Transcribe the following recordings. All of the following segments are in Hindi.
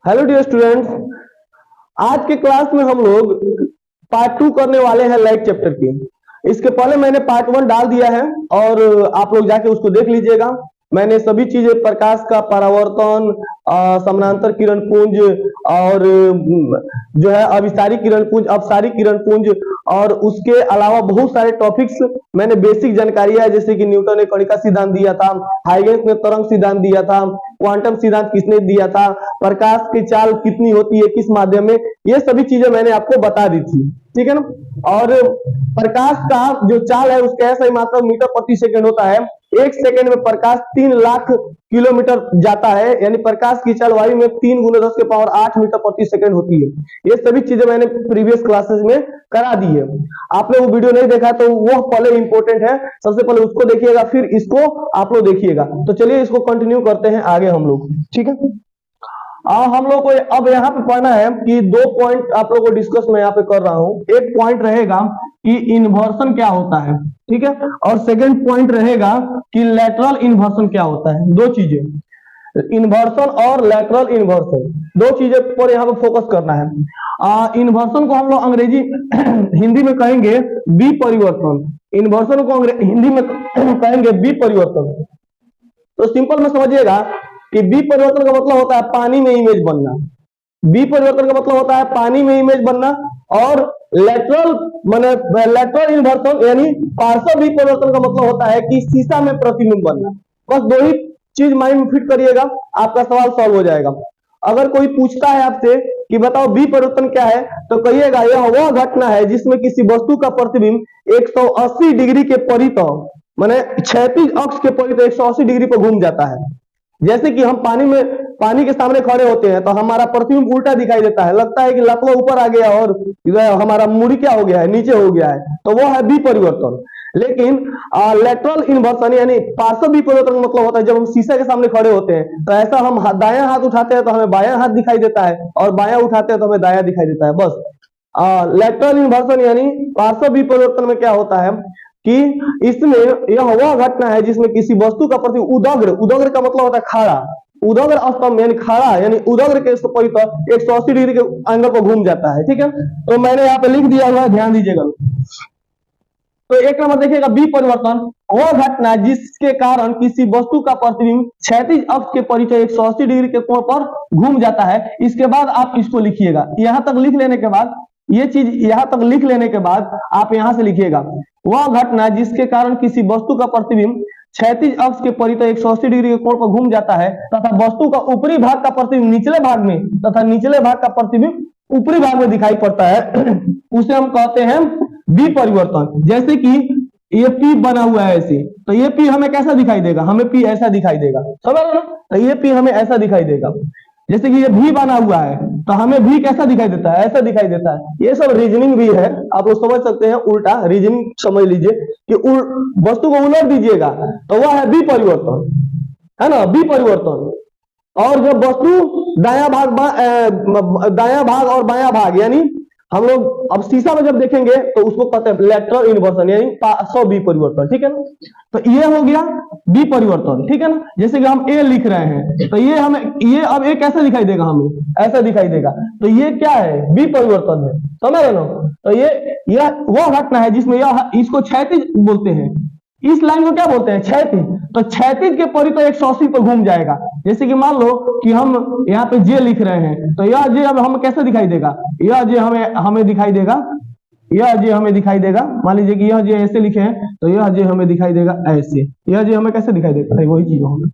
Hello dear students. आज के क्लास में हम लोग पार्ट 2 करने वाले हैं लाइट चैप्टर की। इसके पहले मैंने पार्ट 1 डाल दिया है और आप लोग जाके उसको देख लीजिएगा। मैंने सभी चीजें प्रकाश का परावर्तन, समानांतर किरण पुंज और जो है अभिसारी किरण पुंज, अपसारी किरण पुंज और उसके अलावा बहुत सारे टॉपिक्स मैंने बेसिक जानकारी है, जैसे कि न्यूटन ने कणिका सिद्धांत दिया था, हाइगेंस ने तरंग सिद्धांत दिया था, क्वांटम सिद्धांत किसने दिया था, प्रकाश की चाल कितनी होती है किस माध्यम में, ये सभी चीजें मैंने आपको बता दी थी। ठीक है ना। और प्रकाश का जो चाल है उसका ऐसा ही मात्रा मीटर प्रति सेकंड होता है। एक सेकंड में प्रकाश 3 लाख किलोमीटर जाता है, यानी प्रकाश की चाल वायु में 3 गुने 10 के पावर 8 मीटर प्रति सेकंड होती है। ये सभी चीजें मैंने प्रीवियस क्लासेस में करा दी है। आपने वो वीडियो नहीं देखा तो वो पहले इंपॉर्टेंट है, सबसे पहले उसको देखिएगा फिर इसको आप लोग देखिएगा। तो चलिए इसको कंटिन्यू करते हैं आगे हम लोग। ठीक है। हम लोग को अब यहाँ पे पढ़ना है कि 2 पॉइंट आप लोगों को डिस्कस मैं यहाँ पे कर रहा हूं। एक पॉइंट रहेगा कि इन्वर्सन क्या होता है, ठीक है, और सेकंड पॉइंट रहेगा कि लैटरल इन्वर्सन क्या होता है। दो चीजें, इन्वर्सन और लैटरल इन्वर्सन, दो चीजें पर यहाँ पे फोकस करना है। इन्वर्सन को हम लोग अंग्रेजी हिंदी में कहेंगे बी परिवर्तन। इन्वर्सन को हिंदी में कहेंगे बी परिवर्तन। तो सिंपल में समझिएगा कि बी परिवर्तन का मतलब होता है पानी में इमेज बनना। बी परिवर्तन का मतलब होता है पानी में इमेज बनना। और लेटरल माने लेटरल इन्वर्सन यानी पार्श्व बी परिवर्तन का मतलब होता है कि शीशा में प्रतिबिंब बनना। बस दो ही चीज माइंड में फिट करिएगा, आपका सवाल सॉल्व हो जाएगा। अगर कोई पूछता है आपसे कि बताओ बी परिवर्तन क्या है, तो कहिएगा यह वह घटना है जिसमें किसी वस्तु का प्रतिबिंब 180 डिग्री के परित माने क्षैतिज अक्ष के परित 180 डिग्री पर घूम जाता है। जैसे कि हम पानी के सामने खड़े होते हैं तो हमारा प्रतिबिंब उल्टा दिखाई देता है, लगता है कि लकवा ऊपर आ गया और हमारा मुड़ी क्या हो गया है, नीचे हो गया है, तो वो है बी परिवर्तन। लेकिन लेटरल इन्वर्सन यानी पार्श्व बी परिवर्तन का मतलब होता है जब हम शीशे के सामने खड़े होते हैं तो ऐसा हम दायां हाथ उठाते हैं तो हमें बायां हाथ दिखाई देता है और बायां उठाते हैं तो हमें दायां दिखाई देता है। बस लेटरल इन्वर्सन यानी पार्श्व बी परिवर्तन में क्या होता है कि इसमें यह वह घटना है जिसमें किसी वस्तु का प्रति उदग्र, उदग्र का मतलब होता है खड़ा, उदग्र स्तंभ यानी खड़ा यानी उदग्र के परित 180 डिग्री के एंगल पर घूम जाता है। ठीक है, तो मैंने यहाँ पे लिख दिया हुआ है, ध्यान दीजिएगा। तो एक नंबर देखिएगा बी परिवर्तन वह घटना जिसके कारण किसी वस्तु का प्रतिबिंब क्षैतिज अक्ष के परिचय 180 डिग्री के कोण पर घूम जाता है। इसके बाद आप इसको लिखिएगा, यहां तक लिख लेने के बाद ये चीज यहां तक लिख लेने के बाद आप यहां से लिखिएगा वह घटना जिसके कारण किसी वस्तु का प्रतिबिंब क्षैतिज अक्ष के परितः 180 डिग्री के कोण पर घूम जाता है तथा वस्तु का ऊपरी भाग का प्रतिबिंब निचले भाग में तथा निचले भाग का प्रतिबिंब ऊपरी भाग में दिखाई पड़ता है उसे हम कहते हैं बी परिवर्तन। जैसे कि ये पी बना हुआ है ऐसे, तो ये पी हमें कैसा दिखाई देगा, हमें पी ऐसा दिखाई देगा, समझ रहे हो ना। तो ये पी हमें ऐसा दिखाई देगा। जैसे कि ये भी बना हुआ है तो हमें भी कैसा दिखाई देता है, ऐसा दिखाई देता है। ये सब रीजनिंग भी है, आप लोग समझ सकते हैं, उल्टा रीजनिंग समझ लीजिए कि वस्तु को उलट दीजिएगा तो वह है बी परिवर्तन, है ना, बी परिवर्तन। और जब वस्तु दायां भाग और बायां भाग यानी हम लोग अब शीशा में जब देखेंगे तो उसको कहते हैं लेटरल इन्वर्सन यानी पार्श्व बी परिवर्तन। ठीक है ना, तो ये हो गया बी परिवर्तन। ठीक है ना, जैसे कि हम ए लिख रहे हैं तो ये हमें ये अब ए कैसा दिखाई देगा, हमें ऐसा दिखाई देगा, तो ये क्या है, बी परिवर्तन है, समझ रहे हो। तो ये वो घटना है जिसमें यह इसको क्षैतिज बोलते हैं, इस लाइन को क्या बोलते हैं, क्षैतिज। तो क्षैतिज के परितः 180 पर घूम जाएगा। जैसे कि मान लो कि हम यहाँ पे जे लिख रहे हैं तो यह जे अब हमें कैसा दिखाई देगा, यह जे हमें दिखाई देगा, यह जे हमें दिखाई देगा। मान लीजिए कि यह जे ऐसे लिखे हैं तो यह जे हमें दिखाई देगा ऐसे, यह जे हमें कैसे दिखाई देगा, वही चीज हमें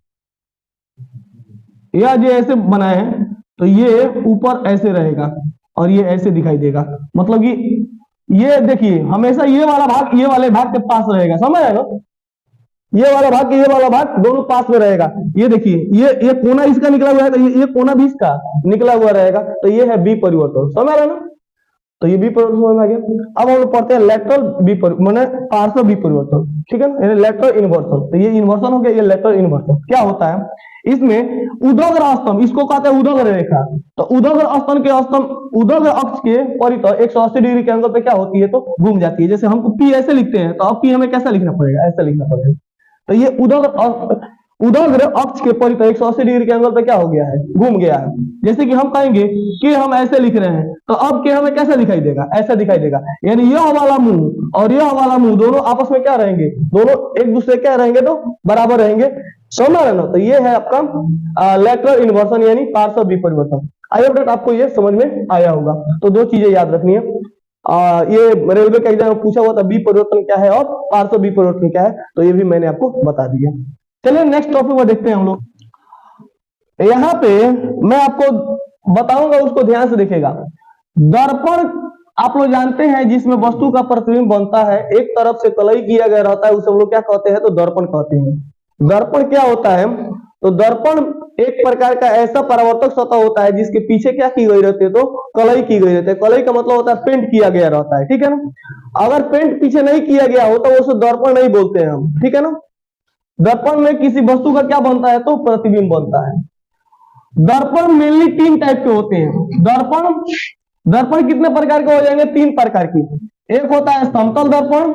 यह जे ऐसे बनाए हैं तो ये ऊपर ऐसे रहेगा और ये ऐसे दिखाई देगा। मतलब कि ये देखिए हमेशा ये वाला भाग ये वाले भाग के पास रहेगा, समझ रहे हो, ये वाला भाग ये वाला भाग दोनों पास में रहेगा। ये देखिए ये कोना इसका निकला हुआ है तो ये कोना भी इसका निकला हुआ रहेगा, तो ये है बी परिवर्तन, समझ रहे ना। तो ये बी परिवर्तन समझ में आ गया। अब हम लोग पढ़ते हैं लेटरल बी माने पार्श्व बी परिवर्तन। ठीक है ना, लेटरल इन्वर्सन। तो ये इन्वर्सन हो गया, ये लेटरल इन्वर्सन क्या होता है, इसमें उदग्र स्तंभ, इसको कहते हैं उदग्र रेखा। तो उदग्र स्तंभ के स्तंभ उदग्र अक्ष के परितः 180 डिग्री के एंगल पे क्या होती है, तो घूम जाती है। जैसे हमको पी ऐसे लिखते हैं तो अब पी हमें कैसा लिखना पड़ेगा, ऐसा लिखना पड़ेगा। तो ये उदग्र अक्ष के परितः 180 डिग्री के एंगल पे क्या हो गया है, घूम गया है। जैसे कि हम कहेंगे कि हम ऐसे लिख रहे हैं, तो अब के हमें कैसा दिखाई देगा, ऐसा दिखाई देगा। यानी यह वाला मुंह और यह वाला मुंह दोनों आपस में क्या रहेंगे, दोनों एक दूसरे क्या रहेंगे, तो बराबर रहेंगे। समझ रहे ना। तो ये है आपका लेटरल इन्वर्सन यानी पार्श्व विपरिवर्तन। आई होप आपको ये समझ में आया होगा। तो दो चीजें याद रखनी है, ये रेलवे का एग्जाम में पूछा हुआ था, विपरिवर्तन क्या है और पार्श्व विपरिवर्तन क्या है, तो ये भी मैंने आपको बता दिया। चलिए नेक्स्ट टॉपिक में देखते हैं हम लोग। यहाँ पे मैं आपको बताऊंगा, उसको ध्यान से देखिएगा। दर्पण आप लोग जानते हैं जिसमें वस्तु का प्रतिबिंब बनता है, एक तरफ से कलई किया गया रहता है, उसे हम लोग क्या कहते हैं, तो दर्पण कहते हैं। दर्पण क्या होता है, तो दर्पण एक प्रकार का ऐसा परावर्तक सतह होता है जिसके पीछे क्या की गई रहती है, तो कलई की गई रहती है। कलई का मतलब होता है पेंट किया गया रहता है, ठीक है ना। अगर पेंट पीछे नहीं किया गया हो तो उसे दर्पण नहीं बोलते हैं हम, ठीक है ना। दर्पण में किसी वस्तु का क्या बनता है, तो प्रतिबिंब बनता है। दर्पण मेनली तीन टाइप के होते हैं। दर्पण कितने प्रकार के हो जाएंगे, तीन प्रकार की। एक होता है समतल दर्पण,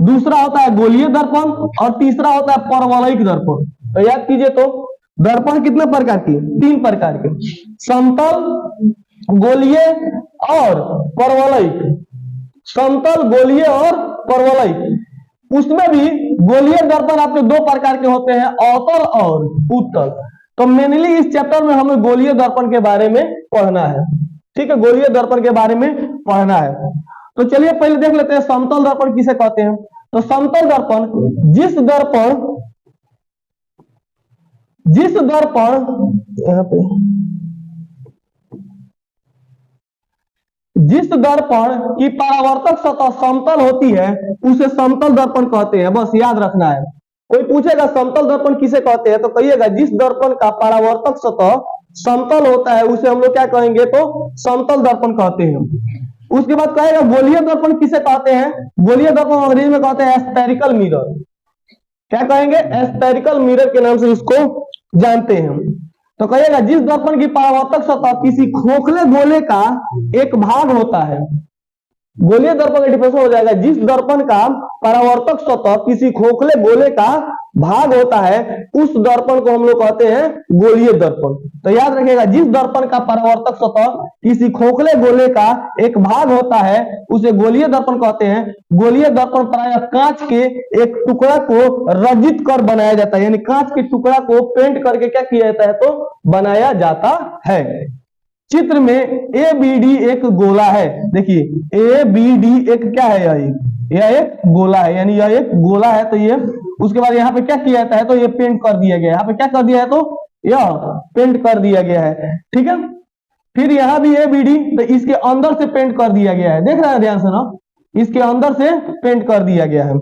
दूसरा होता है गोलीय दर्पण और तीसरा होता है परवलयिक दर्पण। तो याद कीजिए, तो दर्पण कितने प्रकार की, तीन प्रकार के, समतल, गोलीय और परवलयिक। समतल, गोलीय और परवलयिक। उसमें भी गोलीय दर्पण आपके दो प्रकार के होते हैं, अवतल और उत्तल। तो मेनली इस चैप्टर में हमें गोलीय दर्पण के बारे में पढ़ना है, ठीक है, गोलीय दर्पण के बारे में पढ़ना है। तो चलिए पहले देख लेते हैं समतल दर्पण किसे कहते हैं। तो समतल दर्पण जिस दर्पण यहाँ पे जिस दर्पण की परावर्तक सतह समतल होती है उसे समतल दर्पण कहते हैं, बस याद रखना है। कोई पूछेगा समतल दर्पण किसे कहते हैं, तो कहिएगा जिस दर्पण का परावर्तक सतह समतल होता है उसे हम लोग क्या कहेंगे, तो समतल दर्पण कहते हैं। उसके बाद कहेगा गोलीय दर्पण किसे कहते हैं, गोलीय दर्पण अंग्रेजी में कहते हैं एस्फेरिकल मिरर। क्या कहेंगे, एस्फेरिकल मिरर के नाम से इसको जानते हैं। तो कहिएगा जिस दर्पण की परावर्तक सतह किसी खोखले गोले का एक भाग होता है, गोलीय दर्पण का डिफिनेशन हो जाएगा, जिस दर्पण का परावर्तक सतह किसी खोखले गोले का भाग होता है उस दर्पण को हम लोग कहते हैं गोलीय दर्पण। तो याद रखिएगा, जिस दर्पण का परावर्तक सतह किसी खोखले गोले का एक भाग होता है उसे गोलीय दर्पण कहते हैं। गोलीय दर्पण प्रायः कांच के एक टुकड़ा को रजित कर बनाया जाता है, यानी कांच के टुकड़ा को पेंट करके क्या किया जाता है, तो बनाया जाता है। चित्र में ए बी डी एक गोला है, देखिए ए बी डी एक क्या है, यह एक गोला है, यानी यह एक गोला है। तो ये उसके बाद यहाँ पे क्या किया जाता है, तो ये पेंट कर दिया गया है, यहाँ पे क्या कर दिया है, तो यह पेंट कर दिया गया है, ठीक है। फिर यहाँ भी ए बी डी, तो इसके अंदर से पेंट कर दिया गया है, देख रहे हैं ध्यान से ना, इसके अंदर से पेंट कर दिया गया है।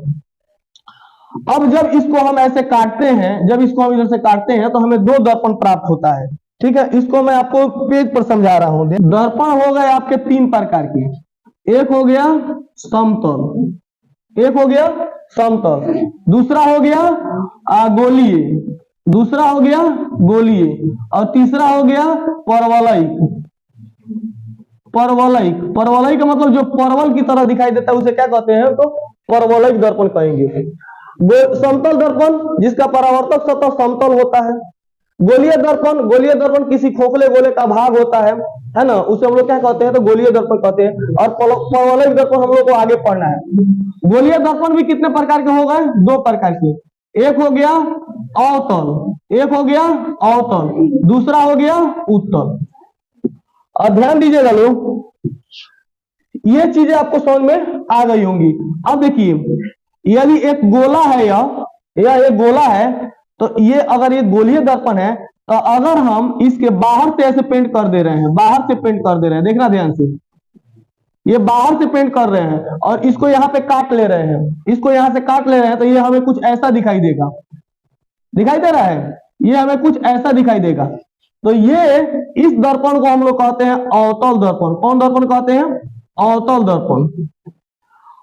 अब जब इसको हम ऐसे काटते हैं, जब इसको हम इधर से काटते हैं तो हमें दो दर्पण प्राप्त होता है, ठीक है। इसको मैं आपको पेज पर समझा रहा हूं। दर्पण हो गए आपके तीन प्रकार के, एक हो गया समतल, एक हो गया समतल, दूसरा हो गया गोलीय, दूसरा हो गया गोलीय और तीसरा हो गया परवलयिक। परवलयिक का मतलब जो परवल की तरह दिखाई देता है उसे क्या कहते हैं, तो परवलयिक दर्पण कहेंगे। समतल दर्पण जिसका परावर्तक सतह समतल होता है। गोलीय दर्पण किसी खोखले गोले का भाग होता है ना, उसे हम लोग क्या कहते हैं, तो गोलीय दर्पण कहते हैं। और परवलयिक दर्पण हम लोग को आगे पढ़ना है। गोलीय दर्पण भी कितने प्रकार के हो गए, दो प्रकार के, एक हो गया अवतल, एक हो गया अवतल, दूसरा हो गया उत्तल। और ध्यान दीजिएगा लोग, ये चीजें आपको समझ में आ गई होंगी। अब देखिए, यदि एक गोला है या एक गोला है, तो ये अगर ये गोलीय दर्पण है, तो अगर हम इसके बाहर से ऐसे पेंट कर दे रहे हैं, बाहर से पेंट कर दे रहे हैं, देखना ध्यान से, ये बाहर से पेंट कर रहे हैं और इसको यहाँ पे काट ले रहे हैं, इसको यहाँ से काट ले रहे हैं, तो ये हमें कुछ ऐसा दिखाई देगा, दिखाई दे रहा है, ये हमें कुछ ऐसा दिखाई देगा। तो ये इस दर्पण को हम लोग कहते हैं अवतल दर्पण। कौन दर्पण कहते हैं, अवतल दर्पण।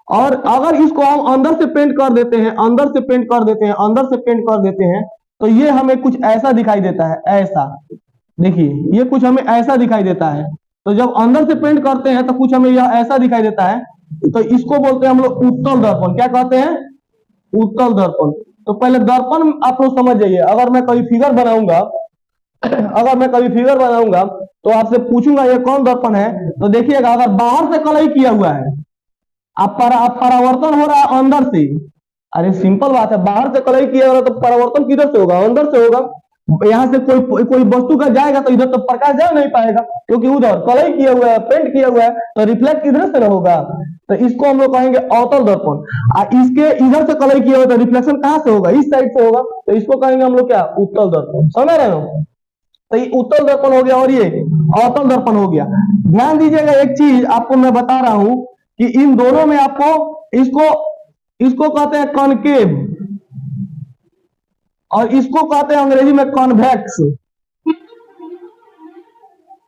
और अगर इसको हम अंदर से पेंट कर देते हैं, अंदर से पेंट कर देते हैं, अंदर से पेंट कर देते हैं, तो ये हमें कुछ ऐसा दिखाई देता है, ऐसा देखिए, ये कुछ हमें ऐसा दिखाई देता है। तो जब अंदर से पेंट करते हैं तो कुछ हमें यह ऐसा दिखाई देता है, तो इसको बोलते हैं हम लोग उत्तल दर्पण। क्या कहते हैं, उत्तल दर्पण। तो पहले दर्पण आप लोग समझ जाइए। अगर मैं कभी फिगर बनाऊंगा तो आपसे पूछूंगा ये कौन दर्पण है, तो देखिएगा अगर बाहर से कलई किया हुआ है, आप परावर्तन हो रहा है अंदर से। अरे सिंपल बात है, बाहर से कलई किया हो रहा है तो परावर्तन किधर से होगा? अंदर से होगा। यहाँ से कोई वस्तु का जाएगा तो इधर तो प्रकाश जा नहीं पाएगा, क्योंकि उधर कलई किया हुआ है, पेंट किया हुआ है, तो रिफ्लेक्ट किधर से होगा? तो इसको हम लोग कहेंगे अवतल दर्पण। इसके इधर से कलई किया हुआ तो रिफ्लेक्शन कहां से होगा? इस साइड से होगा, तो इसको कहेंगे हम लोग क्या? उत्तल दर्पण। समझ रहे हो? तो ये उत्तल दर्पण हो गया और ये अवतल दर्पण हो गया। ध्यान दीजिएगा, एक चीज आपको मैं बता रहा हूं कि इन दोनों में आपको इसको कहते हैं कॉनकेव, और इसको कहते हैं अंग्रेजी में कॉन्वेक्स।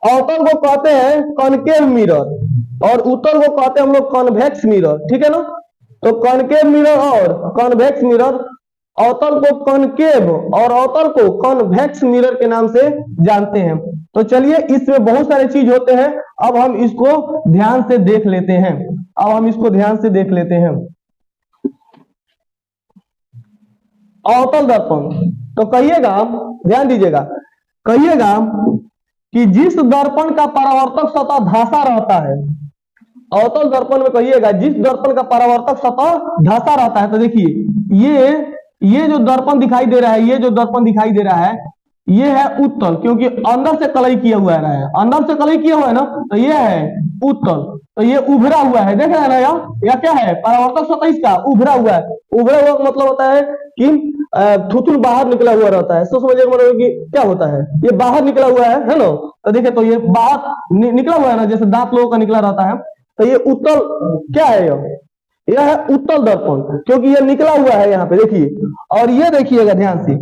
अवतल को कहते हैं कॉनकेव मिरर और उत्तल को कहते हैं हम लोग कॉन्वेक्स मिरर। ठीक है ना? तो कॉनकेव मिरर और कॉन्वेक्स मिरर, अवतल को कॉनकेव और अवतल को कॉन्वेक्स मिरर के नाम से जानते हैं। तो चलिए, इसमें बहुत सारे चीज होते हैं, अब हम इसको ध्यान से देख लेते हैं। अवतल दर्पण, तो कहिएगा, ध्यान दीजिएगा, कहिएगा कि जिस दर्पण का परावर्तक सतह धंसा रहता है, अवतल दर्पण में कहिएगा जिस दर्पण का परावर्तक सतह धंसा रहता है। तो देखिए ये जो दर्पण दिखाई दे रहा है, ये है उत्तल, क्योंकि अंदर से कलई किया हुआ है, ना, तो ये है उत्तल। तो ये उभरा हुआ है, देख रहे हैं ना? या क्या है? परावर्तक सतह इसका उभरा हुआ है। उभरा हुआ का मतलब होता है कि थुथुन बाहर निकला हुआ रहता है। समझिए मतलब कि क्या होता है, ये बाहर निकला हुआ है ना? तो देखिए, तो ये बाहर निकला हुआ है ना, जैसे दांत लोगों का निकला रहता है। तो ये उत्तल क्या है? यह है उत्तल दर्पण, क्योंकि ये निकला हुआ है यहाँ पे, देखिए। और ये देखिएगा ध्यान से,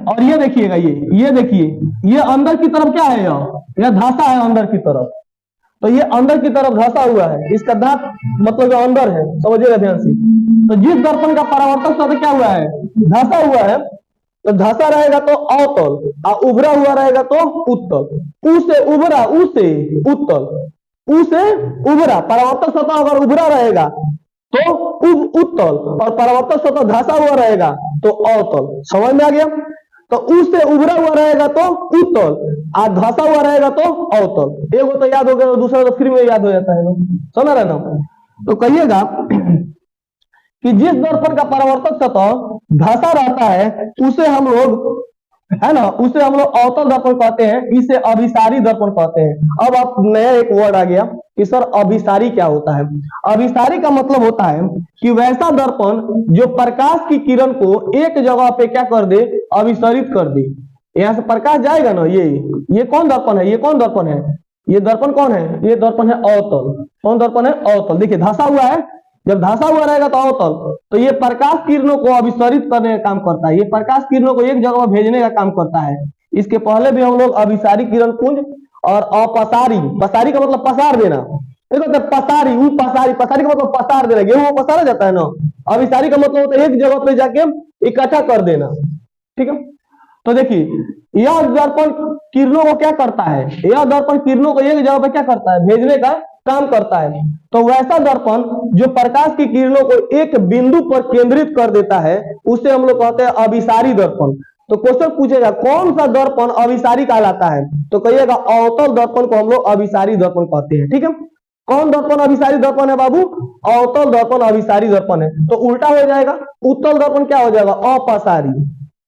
और ये देखिएगा, ये देखिए, ये अंदर की तरफ क्या है? यह धंसा है अंदर की तरफ। तो ये अंदर की तरफ धंसा हुआ है, इसका दांत मतलब जो अंदर है, समझिएगा ध्यान से। तो जिस दर्पण का परावर्तक सतह क्या हुआ है? धंसा हुआ है, तो धंसा रहेगा तो अवतल, और उभरा हुआ रहेगा तो उत्तल। उ से उभरा, उ से उत्तल, उ से उभरा। परावर्तक सतह अगर उभरा रहेगा तो उत्तल, और परावर्तक सतह धंसा हुआ रहेगा तो अवतल। समझ में आ गया? तो उ से उभरा हुआ रहेगा तो उत्तल, और धंसा हुआ रहेगा तो अवतल। एक तो याद हो गया, तो दूसरा तो फिर में याद हो जाता है। समझ रहे ना? तो कहिएगा कि जिस दर्पण का परावर्तक सतह धंसा रहता है उसे हम लोग अवतल दर्पण कहते हैं, इसे अभिसारी दर्पण कहते हैं। अब आप नया एक वर्ड आ गया कि सर अभिसारी क्या होता है? अभिसारी का मतलब होता है कि वैसा दर्पण जो प्रकाश की किरण को एक जगह पे क्या कर दे? अभिसारित कर दे। यहाँ से प्रकाश जाएगा ना, ये कौन दर्पण है? ये दर्पण कौन है? ये दर्पण है अवतल। कौन दर्पण है? अवतल। देखिए, धंसा हुआ है, जब धंसा हुआ रहेगा तो अवतल। तो ये प्रकाश किरणों को अभिसारित करने का काम करता है, ये प्रकाश किरणों को एक जगह भेजने का काम करता है। इसके पहले भी हम लोग अभिसारी किरण पुंज और अपसारी, पसारी का मतलब पसार देना, देखो पसारी का मतलब पसार देना, गेहूं को पसारा जाता है ना। अभिसारी का मतलब होता है एक जगह पे जाके इकट्ठा कर देना। ठीक है? तो देखिए, यह दर्पण किरणों को क्या करता है? यह दर्पण किरणों को एक जगह पे क्या करता है? भेजने का काम करता है। तो वैसा दर्पण जो प्रकाश की किरणों को एक बिंदु पर केंद्रित कर देता है, उसे हम लोग कहते हैं अभिसारी दर्पण। तो क्वेश्चन पूछेगा कौन सा दर्पण अभिसारी कहलाता है? तो कहिएगा अवतल दर्पण को हम लोग अभिसारी दर्पण कहते हैं। ठीक है? कौन दर्पण अभिसारी दर्पण है बाबू? अवतल दर्पण अभिसारी दर्पण है। तो उल्टा हो जाएगा, उत्तल दर्पण क्या हो जाएगा? अपसारी।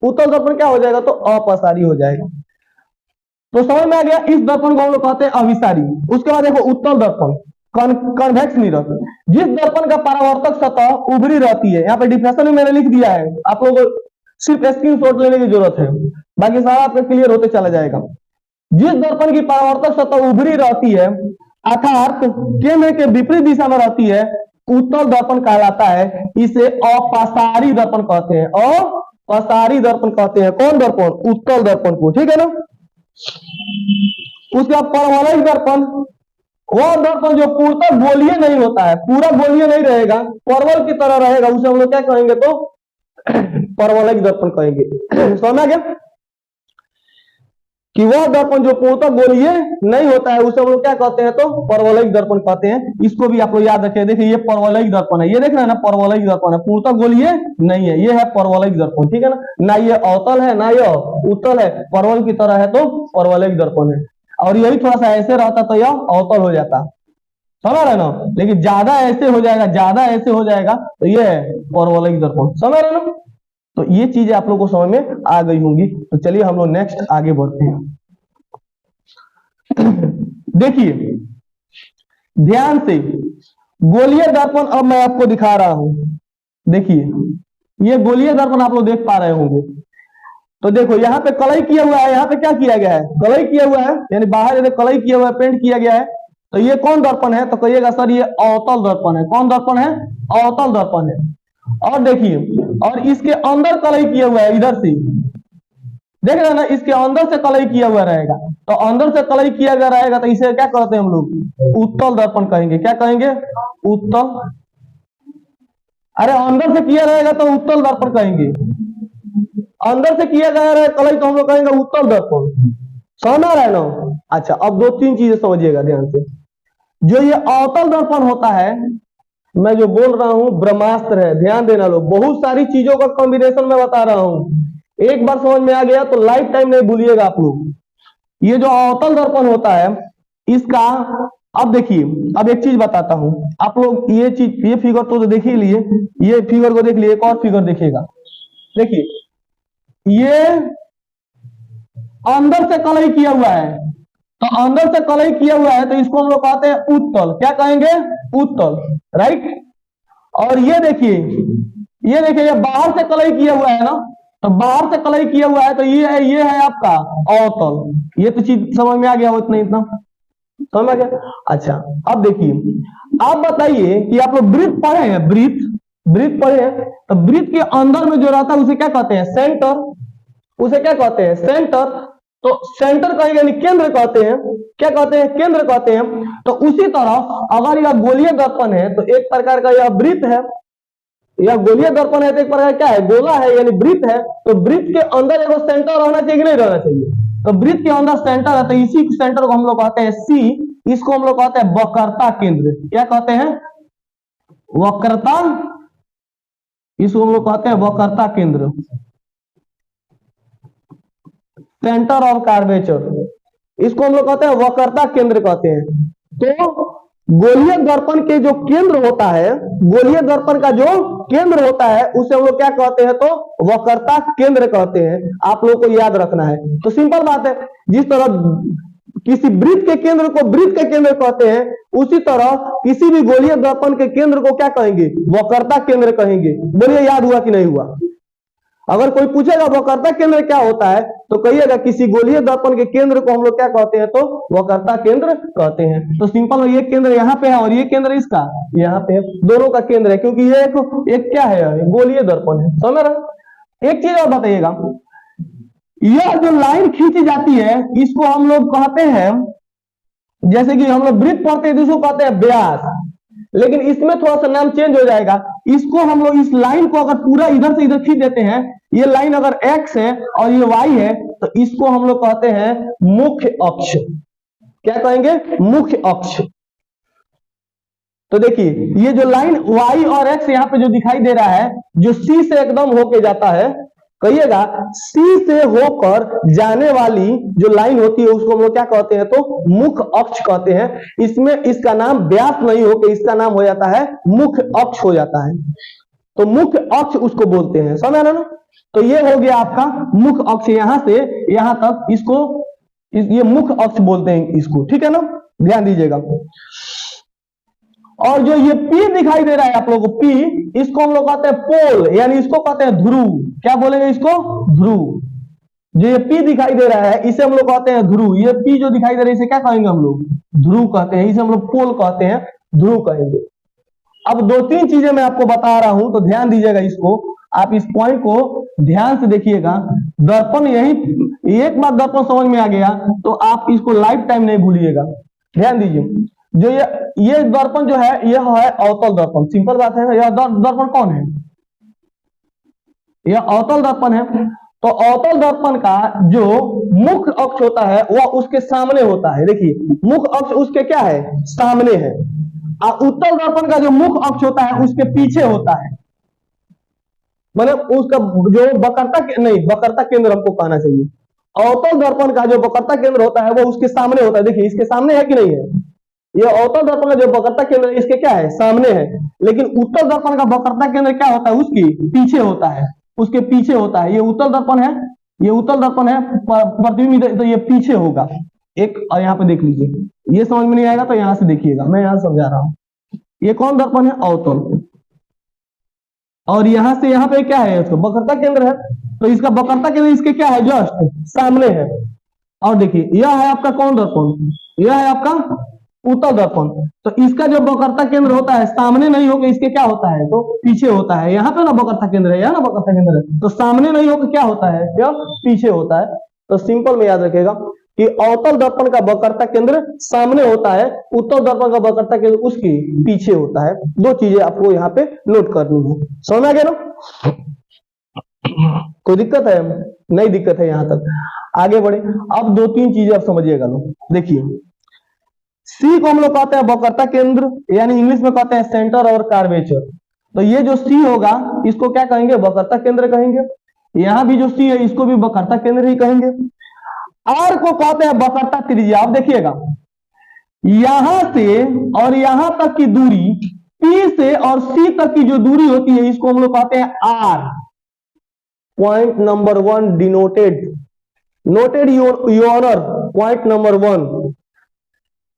उत्तल दर्पण क्या हो जाएगा? तो अपसारी हो जाएगा। तो समझ में आ गया? इस दर्पण को हम लोग कहते हैं अभिसारी। उसके बाद देखो उत्तल दर्पण, कॉन्वेक्स मिरर। जिस दर्पण का परावर्तक सतह उभरी रहती है, यहाँ पे डिफिनेशन में मैंने लिख दिया है, आप लोगों को सिर्फ स्क्रीनशॉट लेने की जरूरत है, बाकी सारा आपका क्लियर होते चला जाएगा। जिस दर्पण की परावर्तक सतह उभरी रहती है अर्थात केंद्र के विपरीत दिशा में रहती है, उत्तल दर्पण कहलाता है। इसे अपसारी दर्पण कहते हैं, अपसारी दर्पण कहते हैं। कौन दर्पण? उत्तल दर्पण को। ठीक है ना? उसके बाद परवलयिक दर्पण, वह दर्पण जो पूर्णतः गोलीय नहीं होता है, पूरा गोलीय नहीं रहेगा, परवल की तरह रहेगा, उसे हम लोग क्या कहेंगे? तो परवलयिक दर्पण कहेंगे। समझ आ गया? कि वह दर्पण जो पूर्णतः गोलीय नहीं होता है उसे हम लोग क्या कहते हैं, तो परवलयिक दर्पण कहते हैं। इसको भी आप लोग याद रखें। देखिए ये परवलयिक दर्पण है, ये देख रहे हैं ना, परवलयिक दर्पण है, पूर्णतः गोलीय नहीं है, ये है परवलयिक दर्पण, ठीक है ना ये अवतल है ना ये उत्तल है, परवल की तरह है तो परवलयिक दर्पण है। और यही थोड़ा सा ऐसे रहता तो यह अवतल हो जाता, समझ रहे ना, लेकिन ज्यादा ऐसे हो जाएगा, ज्यादा ऐसे हो जाएगा तो ये है परवलयिक दर्पण, समझ रहे ना। तो ये चीजें आप लोगों को समझ में आ गई होंगी। तो चलिए हम लोग नेक्स्ट आगे बढ़ते हैं। देखिए ध्यान से, गोलीय दर्पण अब मैं आपको दिखा रहा हूं। देखिए ये गोलीय दर्पण आप लोग देख पा रहे होंगे। तो देखो यहाँ पे कलई किया हुआ है, यहाँ पे क्या किया गया है, कलई किया हुआ है, यानी बाहर यदि कलई किया हुआ है, पेंट किया गया है। तो ये कौन दर्पण है, तो कहिएगा सर ये अवतल दर्पण है। कौन दर्पण है, अवतल दर्पण है। और देखिए और इसके अंदर कलई किया हुआ है, इधर से देख रहे हैं ना, इसके अंदर से कलई किया हुआ रहेगा। तो अंदर से कलई किया गया रहेगा तो इसे क्या कहते हैं हम लोग, उत्तल दर्पण कहेंगे। क्या कहेंगे, उत्तल। अरे अंदर से किया रहेगा तो उत्तल दर्पण कहेंगे, अंदर से किया गया रहे कलई तो हम लोग कहेंगे उत्तल दर्पण। समझ आ रहा है ना। अच्छा अब दो तीन चीजें समझिएगा ध्यान से। जो ये अवतल दर्पण होता है, मैं जो बोल रहा हूं ब्रह्मास्त्र है, ध्यान देना लोग, बहुत सारी चीजों का कॉम्बिनेशन में बता रहा हूं। एक बार समझ में आ गया तो लाइफ टाइम नहीं भूलिएगा आप लोग। ये जो अवतल दर्पण होता है इसका, अब देखिए अब एक चीज बताता हूं आप लोग, ये चीज ये फिगर तो देख ही लिए, ये फिगर को देख लिए, एक और फिगर देखिएगा। देखिए ये अंदर से कलई किया हुआ है, तो अंदर से कलई किया हुआ है तो इसको हम लोग कहते हैं उत्तल। क्या कहेंगे, उत्तल, राइट। और ये देखिए ये बाहर से कलई किया हुआ है ना, तो बाहर से कलई किया हुआ है तो ये है आपका अवतल। ये तो चीज समझ में आ गया हो, इतना समझ में आ गया। अच्छा अब देखिए, आप बताइए कि आप लोग वृत्त पढ़े हैं, वृत्त पढ़े हैं, तो वृत्त के अंदर में जो रहता है उसे क्या कहते हैं, सेंटर। उसे क्या कहते हैं, सेंटर। तो सेंटर कहेंगे यानी केंद्र कहते हैं। क्या कहते हैं, केंद्र कहते हैं। तो उसी तरह अगर यह गोलीय दर्पण है तो एक प्रकार का यह वृत्त है, यह गोलीय दर्पण है तो एक प्रकार क्या है, गोला है यानी वृत्त है। तो वृत्त के अंदर एक सेंटर रहना चाहिए कि नहीं रहना चाहिए, तो वृत्त के अंदर सेंटर है, तो इसी सेंटर को हम लोग कहते हैं सी। इसको हम लोग कहते हैं वक्रता केंद्र। क्या कहते हैं, वक्रता, इसको हम लोग कहते हैं वक्रता केंद्र, सेंटर ऑफ कर्वेचर। इसको हम लोग कहते हैं वक्रता केंद्र कहते हैं। तो गोलीय दर्पण के जो केंद्र होता है, गोलीय दर्पण का जो केंद्र होता है उसे हम लोग क्या कहते हैं, तो वक्रता केंद्र कहते हैं। आप लोगों को याद रखना है। तो सिंपल बात है, जिस तरह किसी वृत्त के केंद्र को वृत्त के केंद्र कहते हैं, उसी तरह किसी भी गोलीय दर्पण के केंद्र को क्या कहेंगे, वक्रता केंद्र कहेंगे। बोलिए याद हुआ कि नहीं हुआ। अगर कोई पूछेगा वक्रता केंद्र क्या होता है तो कहिएगा किसी गोलीय दर्पण के केंद्र को हम लोग क्या कहते हैं, तो वक्रता केंद्र कहते हैं। तो सिंपल ये केंद्र यहाँ पे है और ये केंद्र इसका यहाँ पे है, दोनों का केंद्र है, क्योंकि ये एक क्या है, गोलीय दर्पण है। समझ रहे। एक चीज और बताइएगा, यह जो लाइन खींची जाती है इसको हम लोग कहते हैं, जैसे कि हम लोग वृत्त पढ़ते हैं तो इसको कहते हैं व्यास, लेकिन इसमें थोड़ा सा नाम चेंज हो जाएगा। इसको हम लोग इस लाइन को अगर पूरा इधर से इधर खींच देते हैं, ये लाइन अगर x है और ये y है, तो इसको हम लोग कहते हैं मुख्य अक्ष। क्या कहेंगे, मुख्य अक्ष। तो देखिए ये जो लाइन y और x यहाँ पे जो दिखाई दे रहा है, जो C से एकदम होके जाता है, कहिएगा C से होकर जाने वाली जो लाइन होती है उसको हम लोग क्या कहते हैं, तो मुख्य अक्ष कहते हैं। इसमें इसका नाम व्यास नहीं होकर इसका नाम हो जाता है मुख्य अक्ष हो जाता है। तो मुख्य अक्ष उसको बोलते हैं, समझ रहे ना। तो ये हो गया आपका मुख्य अक्ष, यहां से यहां तक इसको ये मुख्य अक्ष बोलते हैं इसको, ठीक है ना, ध्यान दीजिएगा। और जो ये P दिखाई दे रहा है आप लोगों को, P, इसको हम लोग कहते हैं पोल, यानी इसको कहते हैं ध्रुव। क्या बोलेंगे इसको, ध्रुव। जो ये P दिखाई दे रहा है इसे हम लोग कहते हैं ध्रुव। ये P जो दिखाई दे रहा है इसे क्या कहेंगे हम लोग, ध्रुव कहते हैं। इसे हम लोग पोल कहते हैं, ध्रुव कहेंगे। अब दो तीन चीजें मैं आपको बता रहा हूं तो ध्यान दीजिएगा इसको, आप इस पॉइंट को ध्यान से देखिएगा। दर्पण यही, एक बार दर्पण समझ में आ गया तो आप इसको लाइफ टाइम नहीं भूलिएगा। ध्यान दीजिए, जो ये दर्पण जो है यह है अवतल दर्पण। सिंपल बात है, यह दर्पण कौन है, यह अवतल दर्पण है। तो अवतल दर्पण का जो मुख्य अक्ष होता है वह उसके सामने होता है। देखिए मुख्य अक्ष उसके क्या है, सामने है। और उत्तल दर्पण का जो मुख्य अक्ष होता है उसके पीछे होता है। मतलब उसका जो वक्रता नहीं, वक्रता केंद्र हमको कहना चाहिए। अवतल दर्पण का जो वक्रता केंद्र होता है वो उसके सामने होता है। देखिए इसके सामने है कि नहीं है, ये अवतल दर्पण का जो वक्रता केंद्र है इसके क्या है, सामने है। लेकिन उत्तल दर्पण का वक्रता केंद्र क्या होता है, उसकी पीछे होता है, उसके पीछे होता है। ये उत्तल दर्पण है, ये उत्तल दर्पण है, प्रतिबिंब तो ये पीछे होगा एक। और यहाँ पे देख लीजिए, ये समझ में नहीं आएगा तो यहाँ से देखिएगा, मैं यहाँ समझा रहा हूँ। ये कौन दर्पण है, अवतल। और यहां से यहाँ पे क्या है, उसका वक्रता केंद्र है। तो इसका वक्रता केंद्र इसके क्या है, जस्ट सामने है। और देखिए यह है आपका कौन दर्पण, यह है आपका उत्तल दर्पण। तो इसका जो वक्रता केंद्र होता है सामने नहीं होकर इसके क्या होता है, तो पीछे होता है। यहाँ पे ना वक्रता केंद्र है, यहाँ ना वक्रता केंद्र है, तो सामने नहीं होकर क्या होता है, क्या पीछे होता है। तो सिंपल में याद रखिएगा कि अवतल दर्पण का वक्रता केंद्र सामने होता है, उत्तल दर्पण का वक्रता केंद्र उसकी पीछे होता है। दो चीजें आपको यहाँ पे नोट करनी है। समझ में आ गया ना, कोई दिक्कत है, नहीं दिक्कत है यहाँ तक, आगे बढ़े। अब दो तीन चीजें आप समझिएगा लोग। देखिए सी को हम लोग कहते हैं वक्रता केंद्र, यानी इंग्लिश में कहते हैं सेंटर और कार्वेचर। तो ये जो सी होगा इसको क्या कहेंगे, वक्रता केंद्र कहेंगे। यहां भी जो सी है इसको भी वक्रता केंद्र ही कहेंगे। आर को कहते हैं वक्रता त्रिज्या। अब देखिएगा यहां से और यहां तक की दूरी, पी से और सी तक की जो दूरी होती है इसको हम लोग कहते हैं R. Point number 1 denoted, noted your honour. Point number 1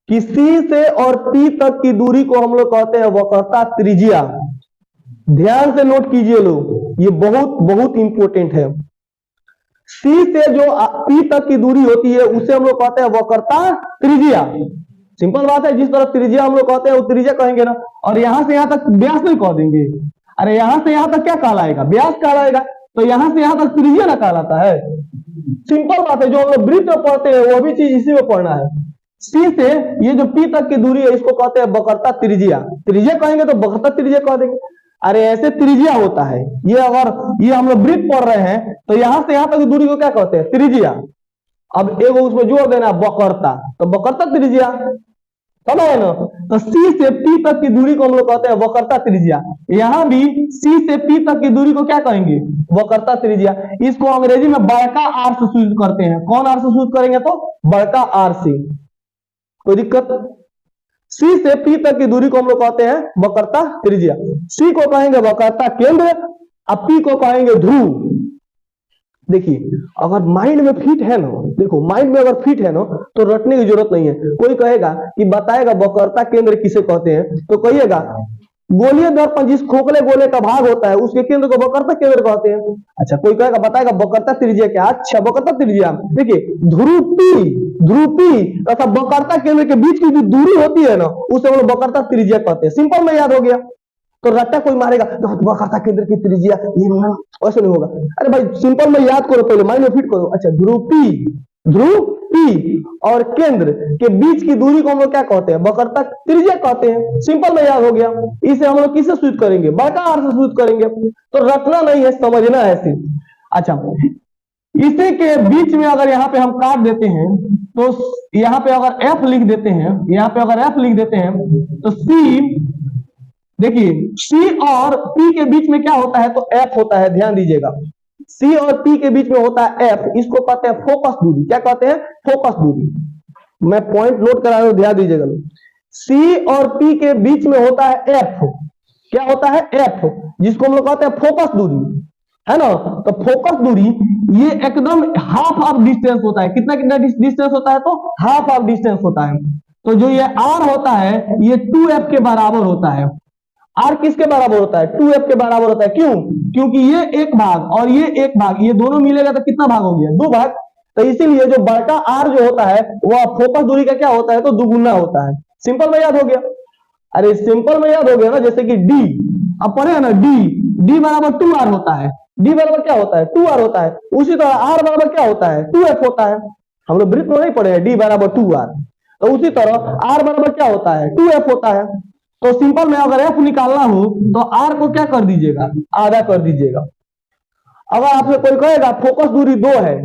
कि सी से और पी तक की दूरी को हम लोग कहते हैं वक्रता त्रिज्या। ध्यान से नोट कीजिए लोग, ये बहुत बहुत इंपॉर्टेंट है। सी से जो पी तक की दूरी होती है उसे हम लोग कहते हैं वक्रता त्रिज्या। सिंपल बात है, जिस तरह त्रिज्या हम लोग कहते हैं वो त्रिज्या कहेंगे ना। और यहां से यहां तक व्यास नहीं कह देंगे, अरे यहां से यहां तक क्या कहलाएगा, व्यास कहलाएगा। तो यहां से यहां तक त्रिज्या ना कहलाता है। सिंपल बात है, जो हम लोग वृत्त में पढ़ते हैं वो भी चीज इसी में पढ़ना है। सी से ये जो पी तक की दूरी है इसको कहते हैं वक्रता त्रिज्या। त्रिज्या कहेंगे तो वक्रता त्रिज्या कह देंगे। अरे ऐसे त्रिज्या होता है, ये अगर ये हम लोग वृत्त पढ़ रहे हैं तो यहां से यहां तक की दूरी को क्या कहते हैं, त्रिज्या। अब एगो उसमें जोड़ देना वक्रता, तो वक्रता त्रिज्या, समझ है ना। तो सी से पी तक की दूरी को हम लोग कहते हैं वक्रता त्रिज्या। यहां भी सी से पी तक की दूरी को क्या कहेंगे, वक्रता त्रिज्या। इसको अंग्रेजी में बड़का आर से सूचित करते हैं। कौन आर से सूचित करेंगे, तो बड़का आर से। कोई दिक्कत, सी से पी तक की दूरी को हम लोग कहते हैं वक्रता त्रिज्या। सी को कहेंगे वक्रता केंद्र और पी को कहेंगे ध्रुव। देखिए अगर माइंड में फिट है ना, देखो माइंड में अगर फिट है ना तो रटने की जरूरत नहीं है। कोई कहेगा कि बताएगा वक्रता केंद्र किसे कहते हैं, तो कहिएगा गोलीय दर्पण जिस खोखले गोले का भाग होता है उसके केंद्र को वक्रता केंद्र कहते हैं। अच्छा कोई कहेगा बताएगा वक्रता त्रिज्या क्या, अच्छा वक्रता त्रिज्या देखिए ध्रुपी तथा वक्रता केंद्र के बीच की जो दूरी होती है ना उसे हम लोग वक्रता त्रिज्या कहते हैं। सिंपल में याद हो गया। तो रट्टा कोई मारेगा तो वक्रता केंद्र की त्रिज्या ये ऐसा नहीं होगा। अरे भाई सिंपल में याद करो, पहले माइंड में फिट करो। अच्छा ध्रुपी और केंद्र के बीच की दूरी को हम लोग क्या कहते हैं, वक्रता त्रिज्या कहते हैं। सिंपल में याद हो गया। इसे हम लोग किससे सूचित करेंगे, बड़का आर से सूचित करेंगे। तो रटना नहीं है, समझना है सिर्फ। अच्छा इसी के बीच में अगर यहाँ पे हम काट देते हैं तो यहाँ पे अगर एफ लिख देते हैं, यहाँ पे अगर एफ लिख देते हैं तो सी, देखिए सी और पी के बीच में क्या होता है, तो एफ होता है। ध्यान दीजिएगा, सी और पी के बीच में होता है एफ। इसको कहते हैं फोकस दूरी। क्या कहते हैं, फोकस दूरी। मैं पॉइंट नोट करा रहा हूं, ध्यान दीजिएगा। सी और पी के बीच में होता है एफ। क्या होता है, एफ, जिसको हम लोग कहते हैं फोकस दूरी, है ना। तो फोकस दूरी ये एकदम हाफ ऑफ डिस्टेंस होता है। कितना कितना डिस्टेंस होता है, तो हाफ ऑफ डिस्टेंस होता है। तो जो ये आर होता है ये 2f के बराबर होता है। आर किसके बराबर होता है, 2f के बराबर होता है। क्यों, क्योंकि ये एक भाग और ये एक भाग, ये दोनों मिलेगा तो कितना भाग हो गया, 2 भाग। तो इसीलिए जो बड़का आर जो होता है वह फोकस दूरी का क्या होता है, तो दुगुना होता है। सिंपल में याद हो गया। अरे सिंपल में याद हो गया ना, जैसे कि डी अब पढ़े ना, डी बराबर 2r होता है। डी बराबर क्या होता है, 2r होता है। उसी तरह आर बराबर क्या होता है, 2f होता है। हम लोग वृत्त में नहीं पढ़े हैं डी बराबर 2r, तो उसी तरह आर बराबर क्या होता है, 2f होता है। तो सिंपल में अगर f निकालना हो तो r को क्या कर दीजिएगा, आधा कर दीजिएगा। अगर आपसे कोई कहेगा फोकस दूरी 2 है,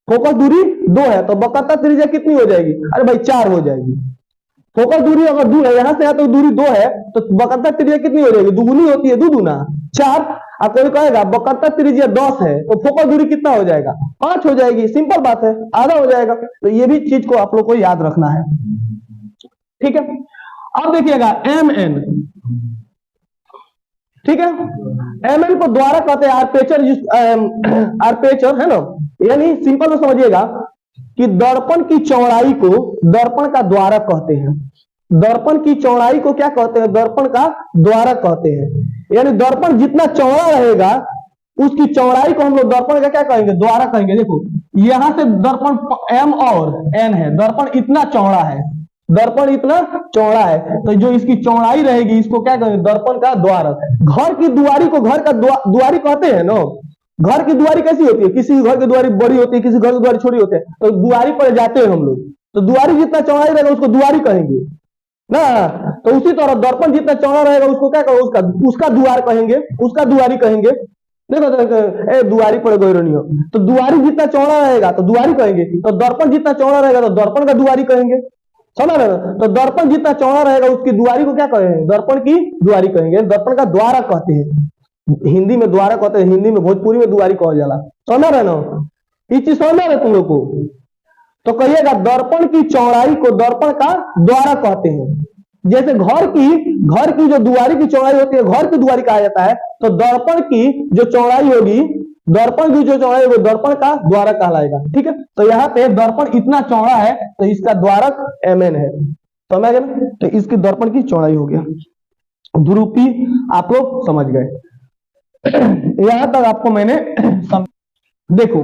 फोकस दूरी 2 है तो वक्रता त्रिज्या कितनी हो जाएगी? अरे भाई 4 हो जाएगी। फोकस दूरी अगर 2 है, यहां से यहां तक दूरी 2 है तो वक्रता त्रिज्या कितनी हो जाएगी? दुगुनी होती है, दो दूना 4। और कोई कहेगा वक्रता त्रिज्या 10 है तो फोकस दूरी कितना हो जाएगा? 5 हो जाएगी। सिंपल बात है, आधा हो जाएगा। तो ये भी चीज को आप लोग को याद रखना है, ठीक है। अब देखिएगा एम एन, ठीक है। एम एन को द्वारा कहते हैं आर्पेचर, आर्पेचर है ना, यानी सिंपल में समझिएगा कि दर्पण की चौड़ाई को दर्पण का द्वारा कहते हैं। दर्पण की चौड़ाई को क्या कहते हैं? दर्पण का द्वारा कहते हैं। यानी दर्पण जितना चौड़ा रहेगा उसकी चौड़ाई को हम लोग दर्पण का क्या कहेंगे? द्वारा कहेंगे। देखो यहां से दर्पण एम और एन है, दर्पण इतना चौड़ा है, दर्पण इतना चौड़ा है तो जो इसकी चौड़ाई रहेगी इसको क्या कहेंगे? दर्पण का द्वारा। घर की दुआरी को घर का दुआरी कहते हैं ना। घर की दुआरी कैसी होती है? किसी घर की दुआरी बड़ी होती है, किसी घर की दुआरी छोटी होती है, तो दुआरी पर जाते हैं हम लोग, तो दुआरी जितना चौड़ाई रहेगा उसको दुआरी कहेंगे ना। तो उसी तरह दर्पण जितना चौड़ा रहेगा उसको क्या कहेंगे? उसका द्वार कहेंगे, उसका दुआरी कहेंगे। देखो ए दुआरी पर गोयरो नहीं हो, तो दुआरी जितना चौड़ा रहेगा तो दुआरी कहेंगे, तो दर्पण जितना चौड़ा रहेगा तो दर्पण का दुआरी कहेंगे। समझ रहे हो? तो दर्पण जितना चौड़ा रहेगा उसकी दुआरी को क्या कहेंगे? दर्पण की दुआरी कहेंगे। दर्पण का द्वारा कहते हैं, हिंदी में द्वारा कहते हैं, हिंदी में भोजपुरी में दुआरी कहा जाला। समझ रहे ना? ये चीज समझ रहे तुम लोग को? तो कहिएगा दर्पण की चौड़ाई को दर्पण का द्वारा कहते हैं। जैसे घर की जो दुआरी की चौड़ाई होती है घर की दुआरी कहा जाता है, तो दर्पण की जो चौड़ाई होगी, दर्पण की जो चौड़ाई वो दर्पण का द्वारक कहलाएगा, ठीक है। तो यहाँ पे दर्पण इतना चौड़ा है तो इसका द्वारक एम एन है, समझ गए ना? तो इसकी दर्पण की चौड़ाई हो गया। ध्रुपी आप लोग समझ गए, यहां तक आपको मैंने देखो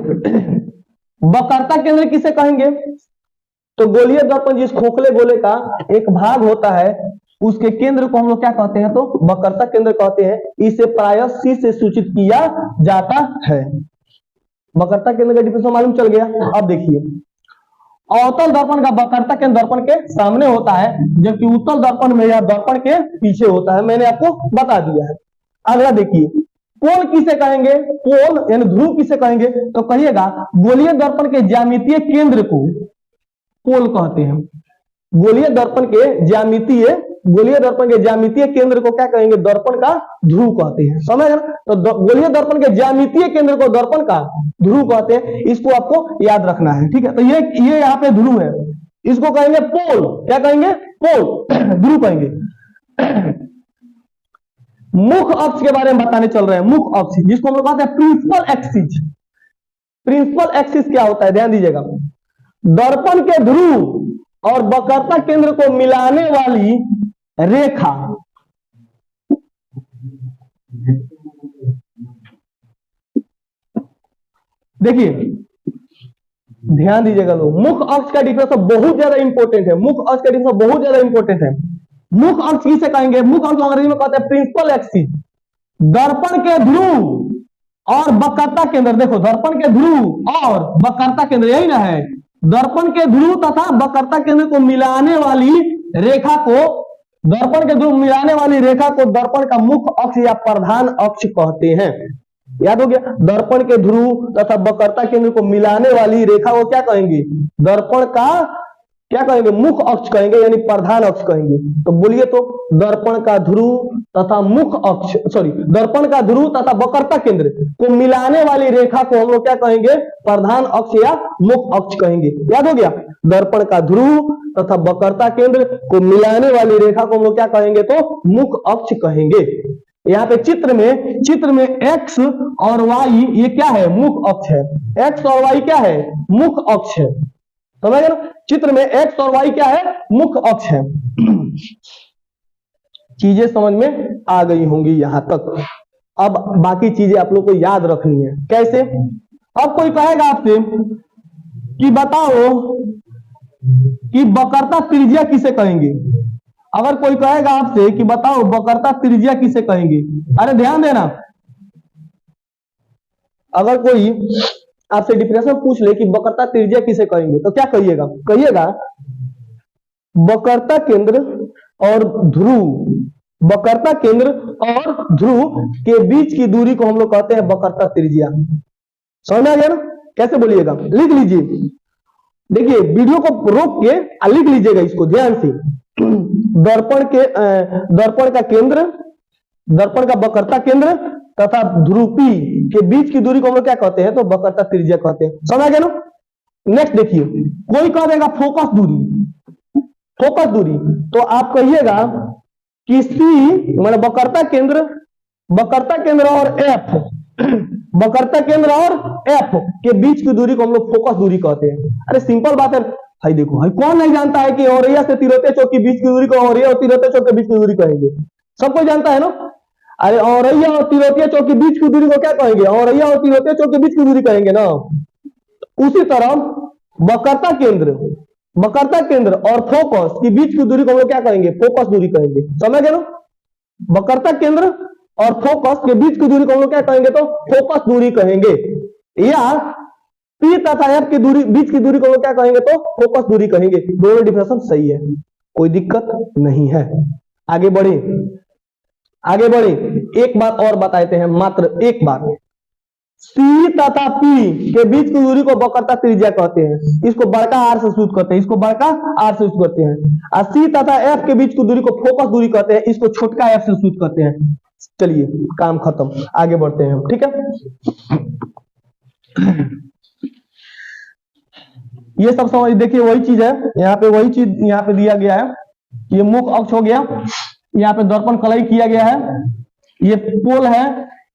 वक्रता केंद्र किसे कहेंगे? तो गोलीय दर्पण जिस खोखले गोले का एक भाग होता है उसके केंद्र को हम लोग क्या कहते हैं? तो वक्रता केंद्र कहते हैं। इसे प्रायः सी से सूचित किया जाता है। वक्रता केंद्र का डिफिनेशन मालूम चल गया। अब देखिए अवतल दर्पण का वक्रता केंद्र दर्पण के सामने होता है, जबकि उत्तल दर्पण में यह दर्पण के पीछे होता है। मैंने आपको बता दिया है। अगला देखिए पोल किसे कहेंगे? पोल यानी ध्रुव किसे कहेंगे? तो कहिएगा गोलीय दर्पण के ज्यामितीय केंद्र को पोल कहते हैं। गोलीय दर्पण के ज्यामितीय केंद्र को क्या कहेंगे? दर्पण का ध्रुव कहते हैं। समझ गए? तो गोलीय दर्पण के ज्यामितीय केंद्र को दर्पण का ध्रुव कहते हैं। इसको आपको याद रखना है, ठीक है। तो ये यहाँ पे ध्रुव है, इसको कहेंगे पोल। क्या कहेंगे? पोल, ध्रुव कहेंगे। मुख अक्ष के बारे में बताने चल रहे हैं। मुख अक्ष जिसको हम लोग कहते हैं प्रिंसिपल एक्सिस। प्रिंसिपल एक्सिस क्या होता है? ध्यान दीजिएगा। दर्पण के ध्रुव और वक्रता केंद्र को मिलाने वाली रेखा, देखिए ध्यान दीजिएगा लोग, मुख अक्ष का डिफरेंस बहुत ज्यादा इंपॉर्टेंट है। मुख अक्ष का डिफरेंस बहुत ज्यादा इंपॉर्टेंट है। मुख अक्ष किसे कहेंगे? मुख अक्ष अंग्रेजी में कहते हैं प्रिंसिपल एक्सिस। दर्पण के ध्रुव और वक्रता केंद्र, देखो दर्पण के ध्रुव और वक्रता केंद्र यही ना है। दर्पण के ध्रुव तथा वक्रता केंद्र को मिलाने वाली रेखा को, दर्पण के ध्रुव मिलाने वाली रेखा को दर्पण का मुख अक्ष या प्रधान अक्ष कहते हैं। याद हो गया? दर्पण के ध्रुव तथा वक्रता केंद्र को मिलाने वाली रेखा को क्या कहेंगे? दर्पण का क्या कहेंगे? मुख अक्ष कहेंगे, यानी प्रधान अक्ष कहेंगे। तो बोलिए तो दर्पण का ध्रुव तथा मुख अक्ष, सॉरी, दर्पण का ध्रुव तथा वक्रता केंद्र को मिलाने वाली रेखा को हम लोग क्या कहेंगे? प्रधान अक्ष या मुख अक्ष कहेंगे। याद हो गया? दर्पण का ध्रुव तथा वक्रता केंद्र को मिलाने वाली रेखा को हम लोग क्या कहेंगे? तो मुख अक्ष कहेंगे। यहाँ पे चित्र में एक्स और वाई ये क्या है? मुख अक्ष है। एक्स और वाई क्या है? मुख अक्ष है। समझ गए ना? चित्र में एक्स और वाई क्या है? मुख अक्ष है। चीजें समझ में आ गई होंगी यहां तक। अब बाकी चीजें आप लोग को याद रखनी है। कैसे? अब कोई कहेगा आपसे कि बताओ कि वक्रता त्रिज्या किसे कहेंगे? अगर कोई कहेगा आपसे कि बताओ वक्रता त्रिज्या किसे कहेंगे, अरे ध्यान देना, अगर कोई आपसे डिफिनेशन पूछ ले कि वक्रता त्रिज्या किसे कहेंगे तो क्या कहिएगा? कहिएगा वक्रता केंद्र और ध्रुव वक्रता केंद्र और ध्रुव के बीच की दूरी को हम लोग कहते हैं वक्रता त्रिज्या। समझ में आ गया ना? कैसे बोलिएगा, लिख लीजिए, देखिए वीडियो को रोक के लिख लीजिएगा इसको ध्यान से। दर्पण का केंद्र, दर्पण का वक्रता केंद्र तथा ध्रुवी के बीच की दूरी को हम लोग क्या कहते हैं? तो वक्रता त्रिज्या कहते हैं। समझ गया ना? नेक्स्ट देखिए, कोई कह देगा फोकस दूरी, फोकस दूरी, तो आप कहिएगा कि सी मतलब वक्रता केंद्र और एफ, वक्रता केंद्र और एफ के बीच की दूरी को हम लोग फोकस दूरी कहते हैं। अरे सिंपल बात है भाई, देखो भाई कौन नहीं जानता है कि औरैया से तिरौतिया चौक के बीच की दूरी को औरैया और तिरौतिया चौक के बीच की दूरी कहेंगे? सबको जानता है ना? अरे औरैया और तिरौतिया चौक के बीच की दूरी को क्या कहेंगे? औरैया और तिरौतिया चौक के बीच की दूरी कहेंगे ना। उसी तरह वक्रता केंद्र और फोकस के बीच की दूरी को हम लोग क्या कहेंगे? फोकस दूरी कहेंगे। समझ गए ना? वक्रता केंद्र और फोकस के बीच की दूरी को हम लोग क्या कहेंगे? तो फोकस दूरी कहेंगे। या पी तथा एफ की दूरी, बीच की दूरी को हम लोग क्या कहेंगे? तो फोकस दूरी कहेंगे। दोनों डिफिनेशन सही है, कोई दिक्कत नहीं है। आगे बढ़े, एक बात और बताते हैं, मात्र एक बात। सी तथा पी के बीच की दूरी को वक्रता त्रिज्या कहते हैं। इसको बड़का आर से सूचित करते हैं, इसको बड़का आर से सूचित करते हैं। और सी तथा एफ के बीच की दूरी को फोकस दूरी कहते हैं, इसको छोटका एफ से सूचित करते हैं। चलिए काम खत्म, आगे बढ़ते हैं, ठीक है। ये सब समझ, देखिए वही चीज है यहाँ पे, वही चीज यहाँ पे दिया गया है। ये मुख अक्ष हो गया, यहाँ पे दर्पण कलई किया गया है, ये पोल है,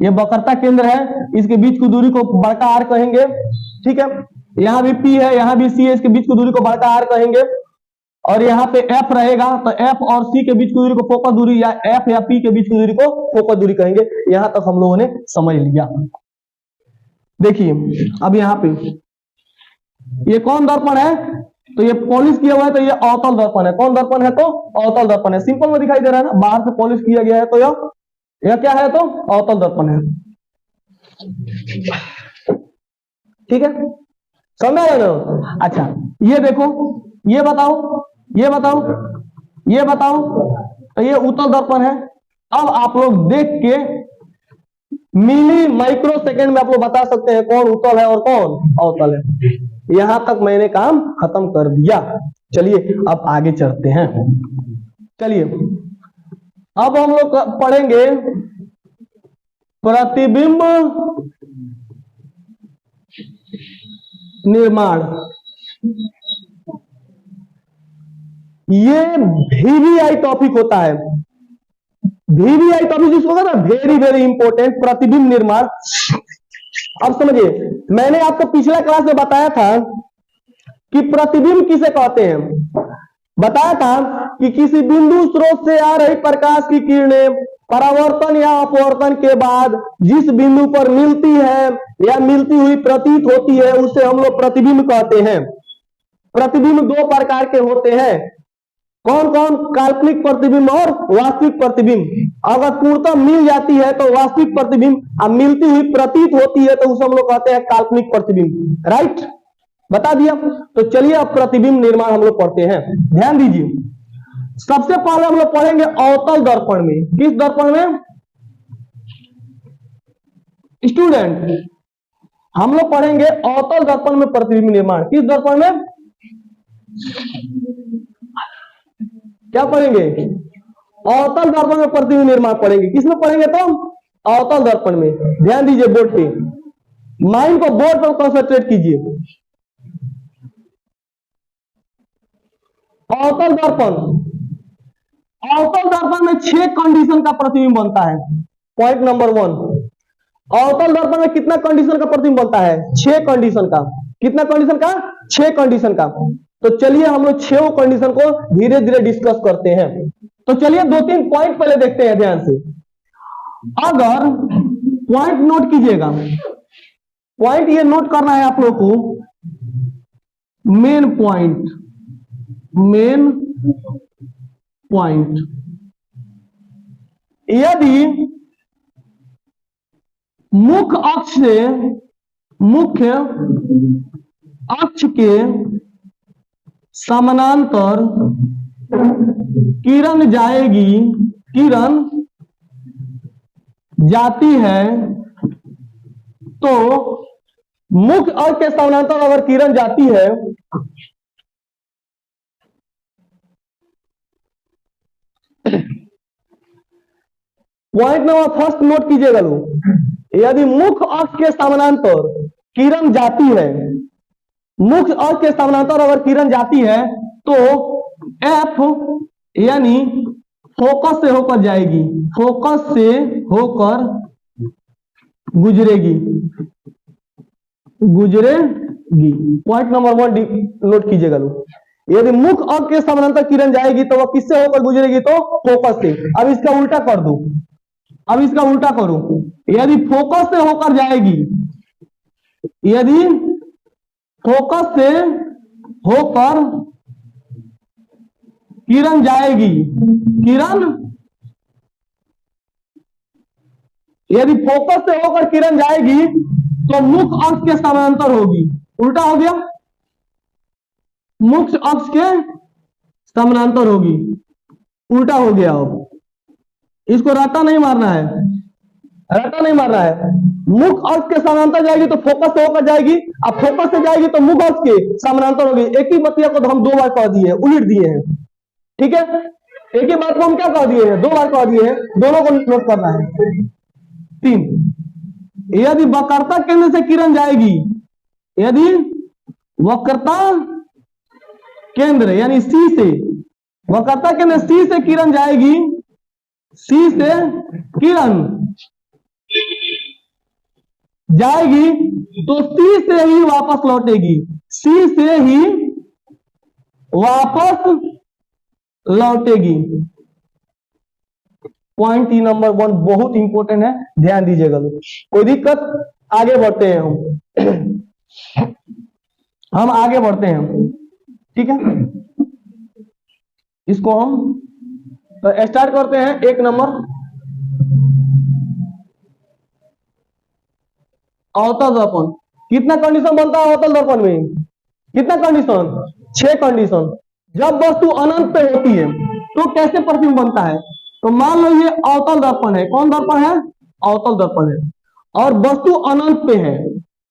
ये वक्रता केंद्र है, इसके बीच की दूरी को बड़का आर कहेंगे, ठीक है। यहाँ भी पी है, यहाँ भी सी है, इसके बीच की दूरी को बड़का आर कहेंगे। और यहाँ पे एफ रहेगा, तो एफ और सी के बीच की दूरी को फोकस दूरी, या एफ या पी के बीच की दूरी को फोकस दूरी कहेंगे। यहां तक हम लोगों ने समझ लिया। देखिए अब यहाँ पे ये कौन दर्पण है? तो ये पॉलिश किया हुआ है, तो ये अवतल दर्पण है। कौन दर्पण है? तो अवतल दर्पण है। सिंपल में दिखाई दे रहा है ना, बाहर से पॉलिश किया गया है, तो यह क्या है? तो अवतल दर्पण है, ठीक है, समझ रहे ना? अच्छा ये देखो, ये बताओ, तो ये उत्तल दर्पण है। अब आप लोग देख के मिली माइक्रो सेकेंड में आप लोग बता सकते हैं कौन उत्तल है और कौन अवतल है। यहां तक मैंने काम खत्म कर दिया। चलिए अब आगे चलते हैं। चलिए अब हम लोग पढ़ेंगे प्रतिबिंब निर्माण। ये वीवीआई टॉपिक होता है, वीवीआई टॉपिक जिसको कहते हैं वेरी वेरी इंपॉर्टेंट, प्रतिबिंब निर्माण। अब समझिए, मैंने आपको पिछला क्लास में बताया था कि प्रतिबिंब किसे कहते हैं। बताया था कि किसी बिंदु स्रोत से आ रही प्रकाश की किरणें परावर्तन या अपवर्तन के बाद जिस बिंदु पर मिलती है या मिलती हुई प्रतीत होती है, उसे हम लोग प्रतिबिंब कहते हैं। प्रतिबिंब दो प्रकार के होते हैं। कौन कौन? काल्पनिक प्रतिबिंब और वास्तविक प्रतिबिंब। अगर पूर्णतः मिल जाती है तो वास्तविक प्रतिबिंब, अब मिलती हुई प्रतीत होती है तो उसे हम लोग कहते हैं काल्पनिक प्रतिबिंब। राइट, बता दिया। तो चलिए अब प्रतिबिंब निर्माण हम लोग पढ़ते हैं। ध्यान दीजिए, सबसे पहले हम लोग पढ़ेंगे अवतल दर्पण में। किस दर्पण में स्टूडेंट? हम लोग पढ़ेंगे अवतल दर्पण में प्रतिबिंब निर्माण। किस दर्पण में? क्या पढ़ेंगे? अवतल दर्पण में प्रतिबिंब निर्माण पढ़ेंगे। किसमें पढ़ेंगे? तो अवतल दर्पण में। ध्यान दीजिए बोर्ड पे, माइंड को बोर्ड पर कंसंट्रेट कीजिए। अवतल दर्पण, अवतल दर्पण में 6 कंडीशन का प्रतिबिंब बनता है। पॉइंट नंबर 1, अवतल दर्पण में कितना कंडीशन का प्रतिबिंब बनता है? 6 कंडीशन का। कितना कंडीशन का? 6 कंडीशन का। तो चलिए हम लोग 6 कंडीशन को धीरे धीरे डिस्कस करते हैं। तो चलिए 2-3 पॉइंट पहले देखते हैं ध्यान से। अगर पॉइंट नोट कीजिएगा, पॉइंट ये नोट करना है आप लोग को, मेन पॉइंट, मेन पॉइंट। यदि मुख्य अक्ष से मुख्य अक्ष के समानांतर किरण जाएगी किरण जाती है तो मुख्य अक्ष के समानांतर अगर किरण जाती है पॉइंट नंबर फर्स्ट नोट कीजिएगा लोग, यदि मुख्य अक्ष के समानांतर किरण जाती है, मुख्य अक्ष के समानांतर अगर किरण जाती है तो एफ यानी फोकस से होकर जाएगी, फोकस से होकर गुजरेगी, गुजरेगी। पॉइंट नंबर 1 नोट कीजिएगा लोग, यदि मुख्य अक्ष के समानांतर किरण जाएगी तो वह किससे होकर गुजरेगी, तो फोकस से। अब इसका उल्टा कर दो, अब इसका उल्टा करो, यदि फोकस से होकर जाएगी, यदि फोकस से होकर किरण जाएगी, किरण यदि फोकस से होकर किरण जाएगी तो मुख्य अक्ष के समानांतर होगी। उल्टा हो गया, मुख्य अक्ष के समानांतर होगी, उल्टा हो गया। अब इसको रट्टा नहीं मारना है, रट्टा नहीं मारना है। मुख्य अक्ष के समानांतर जाएगी तो फोकस से होकर जाएगी, अब फोकस से जाएगी तो मुख्य अक्ष के समानांतर होगी। एक ही बतिया को तो हम 2 बार कह दिए, उलट दिए हैं, ठीक है। एक ही बात को हम क्या कह दिए हैं, 2 बार कह दिए हैं, दोनों को नोट करना है। 3, यदि वक्रता केंद्र से किरण जाएगी, यदि वक्रता केंद्र यानी सी से, वक्रता केंद्र सी से किरण जाएगी, सी से किरण जाएगी तो सी से ही वापस लौटेगी, सी से ही वापस लौटेगी। पॉइंट नंबर 1 बहुत इंपॉर्टेंट है, ध्यान दीजिएगा लोग। कोई दिक्कत, आगे बढ़ते हैं हम आगे बढ़ते हैं, ठीक है। इसको हम तो स्टार्ट करते हैं। 1 नंबर अवतल दर्पण, कितना कंडीशन बनता है अवतल दर्पण में, कितना कंडीशन, 6 कंडीशन। जब वस्तु अनंत पे होती है तो कैसे प्रतिबिंब बनता है, तो मान लो ये अवतल दर्पण है, कौन दर्पण है, अवतल दर्पण है, और वस्तु अनंत पे है,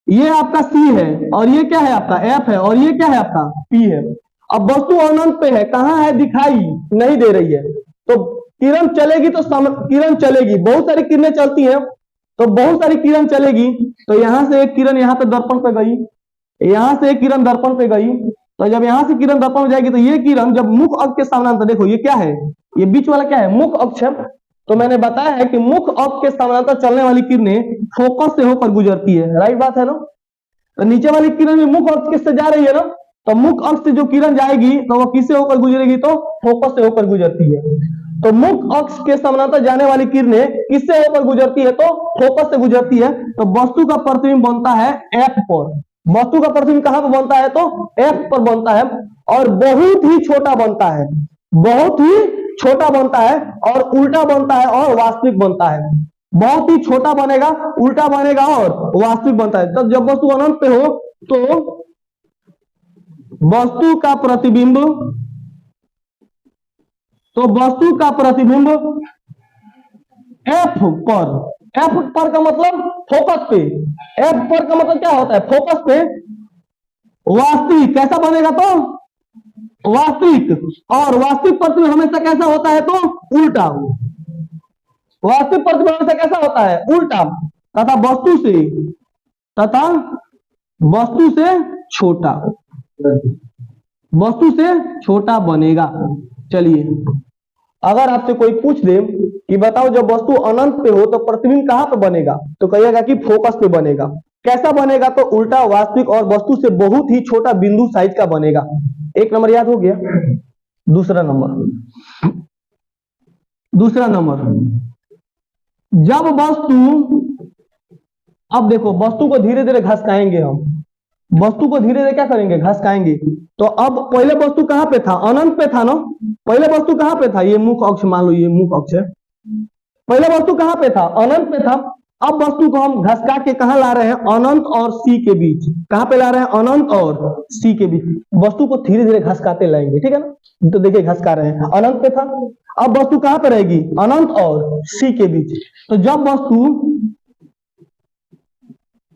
ये आपका सी है और ये क्या है आपका एफ है और ये क्या है आपका पी है। अब वस्तु अनंत पे है, कहां है, दिखाई नहीं दे रही है, तो किरण चलेगी तो किरण चलेगी, बहुत सारी किरणें चलती हैं तो बहुत सारी किरण चलेगी। तो यहां से एक किरण यहाँ पे दर्पण पे गई, यहां से एक किरण दर्पण पे गई, तो जब यहां से किरण दर्पण में जाएगी तो ये किरण जब मुख्य अक्ष के समानांतर, देखो ये क्या है, ये बीच वाला क्या है, मुख्य अक्ष है। तो मैंने बताया है कि मुख्य अक्ष के समानांतर चलने वाली किरणें फोकस से होकर गुजरती है, राइट बात है ना। तो नीचे वाली किरण भी मुख्य अक्ष से जा रही है ना, तो मुख्य अक्ष से जो किरण जाएगी तो वह किससे होकर गुजरेगी, तो फोकस से होकर गुजरती है। तो मुख्य अक्ष के समानांतर जाने वाली किरणें किससे होकर गुजरती है, तो फोकस से गुजरती है। तो वस्तु का प्रतिबिंब बनता है एफ पर, वस्तु का प्रतिबिंब कहां पर बनता है, तो एफ पर बनता है, और बहुत ही छोटा बनता है, बहुत ही छोटा बनता है, और उल्टा बनता है और वास्तविक बनता है। बहुत ही छोटा बनेगा, उल्टा बनेगा और वास्तविक बनता है। तब जब वस्तु अनंत पे हो तो वस्तु का प्रतिबिंब, तो वस्तु का प्रतिबिंब एफ पर, एफ पर का मतलब फोकस पे, एफ पर का मतलब क्या होता है, फोकस पे, वास्तविक कैसा बनेगा, तो वास्तविक, और वास्तविक प्रतिबिंब हमेशा कैसा होता है, तो उल्टा। वास्तविक प्रतिबिंब हमेशा कैसा होता है, उल्टा, तथा वस्तु से छोटा, वस्तु से छोटा बनेगा। चलिए, अगर आपसे कोई पूछ दे कि बताओ जब वस्तु अनंत पे हो तो प्रतिबिंब कहां पे बनेगा, तो कहिएगा कि फोकस पे बनेगा। कैसा बनेगा, तो उल्टा, वास्तविक और वस्तु से बहुत ही छोटा बिंदु साइज का बनेगा। 1 नंबर याद हो गया। दूसरा नंबर, जब वस्तु, अब देखो वस्तु को धीरे धीरे घसकाएंगे हम, वस्तु को धीरे धीरे क्या करेंगे, घसकाएंगे। तो अब पहले वस्तु कहां पे था, अनंत पे था ना, पहले वस्तु कहां पे था, ये मुख्य अक्ष मान लो, ये मुख्य अक्ष है, पहले वस्तु कहां पे था, अनंत पे था। अब वस्तु को हम घसका के कहां ला रहे हैं, अनंत और सी के बीच। कहां पे ला रहे हैं, अनंत और सी के बीच। वस्तु को धीरे धीरे घसकाते लाएंगे, ठीक है ना। तो देखिए घसका रहे हैं, अनंत पे था, अब वस्तु कहां पे रहेगी, अनंत और सी के बीच। तो जब वस्तु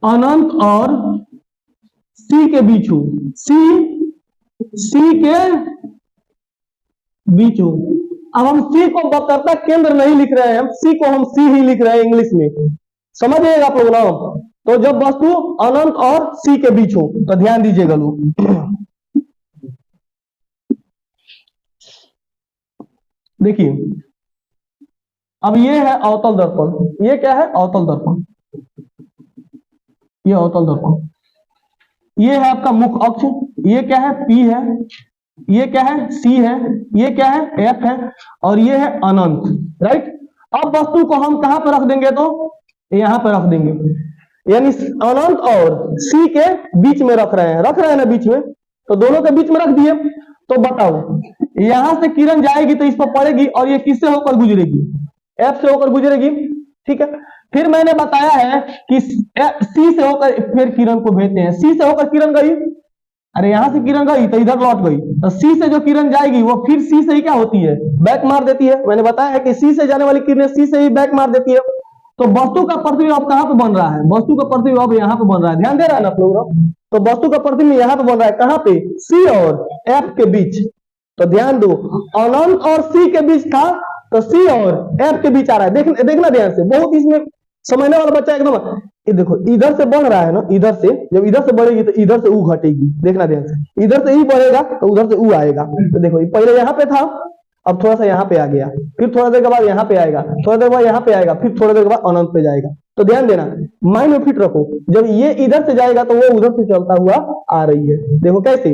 अनंत और सी के बीच हो, सी के बीच हो। अब हम सी को वक्रता केंद्र नहीं लिख रहे हैं, हम सी को हम सी ही लिख रहे हैं इंग्लिश में, समझिएगा आप लोग ना। तो जब वस्तु अनंत और सी के बीच हो तो ध्यान दीजिएगा लोग। देखिए अब ये है अवतल दर्पण, ये क्या है, अवतल दर्पण, ये अवतल दर्पण, ये है आपका मुख्य अक्ष, ये क्या है, पी है, ये क्या है, सी है, ये क्या है, एफ है, और ये है अनंत, राइट। अब वस्तु को हम कहां पर रख देंगे, तो यहां पर रख देंगे, यानी अनंत और सी के बीच में रख रहे हैं ना बीच में, तो दोनों के बीच में रख दिए। तो बताओ यहां से किरण जाएगी तो इस पर पड़ेगी, और ये किससे होकर गुजरेगी, एफ से होकर गुजरेगी, ठीक है। फिर मैंने बताया है कि सी से होकर फिर किरण को भेजते हैं, सी से होकर किरण गई, अरे यहां से किरण गई तो इधर लौट गई, तो सी से जो किरण जाएगी वो फिर सी से ही क्या होती है, बैक मार देती है। मैंने बताया है कि सी से जाने वाली किरणें सी से ही बैक मार देती है। तो वस्तु का प्रतिबिंब अब कहां पे बन रहा है, वस्तु का प्रतिबिंब अब यहां पे बन रहा है, ध्यान दे रहा है ना आप लोग। तो वस्तु का प्रतिबिंब यहां पे बन रहा है, कहां पे, सी और एफ के बीच। तो ध्यान दो, अनंत और सी के बीच था, तो सी और एफ के बीच आ रहा है, देखना ध्यान से, बहुत इसमें समझने वाला बच्चा एकदम। ये देखो इधर से बढ़ रहा है ना, इधर से, जब इधर से बढ़ेगी तो इधर से ऊ घटेगी, देखना ध्यान से, इधर से ई बढ़ेगा तो उधर से ऊ आएगा। तो देखो पहले यहाँ पे था, अब थोड़ा सा यहाँ पे आ गया, फिर थोड़ा देर के बाद यहाँ पे आएगा, थोड़ा देर बाद यहाँ पे आएगा, फिर थोड़ा देर के बाद अनंत पे जाएगा। तो ध्यान देना, माइंड में फिट रखो, जब ये इधर से जाएगा तो वो उधर से चलता हुआ आ रही है। देखो कैसे,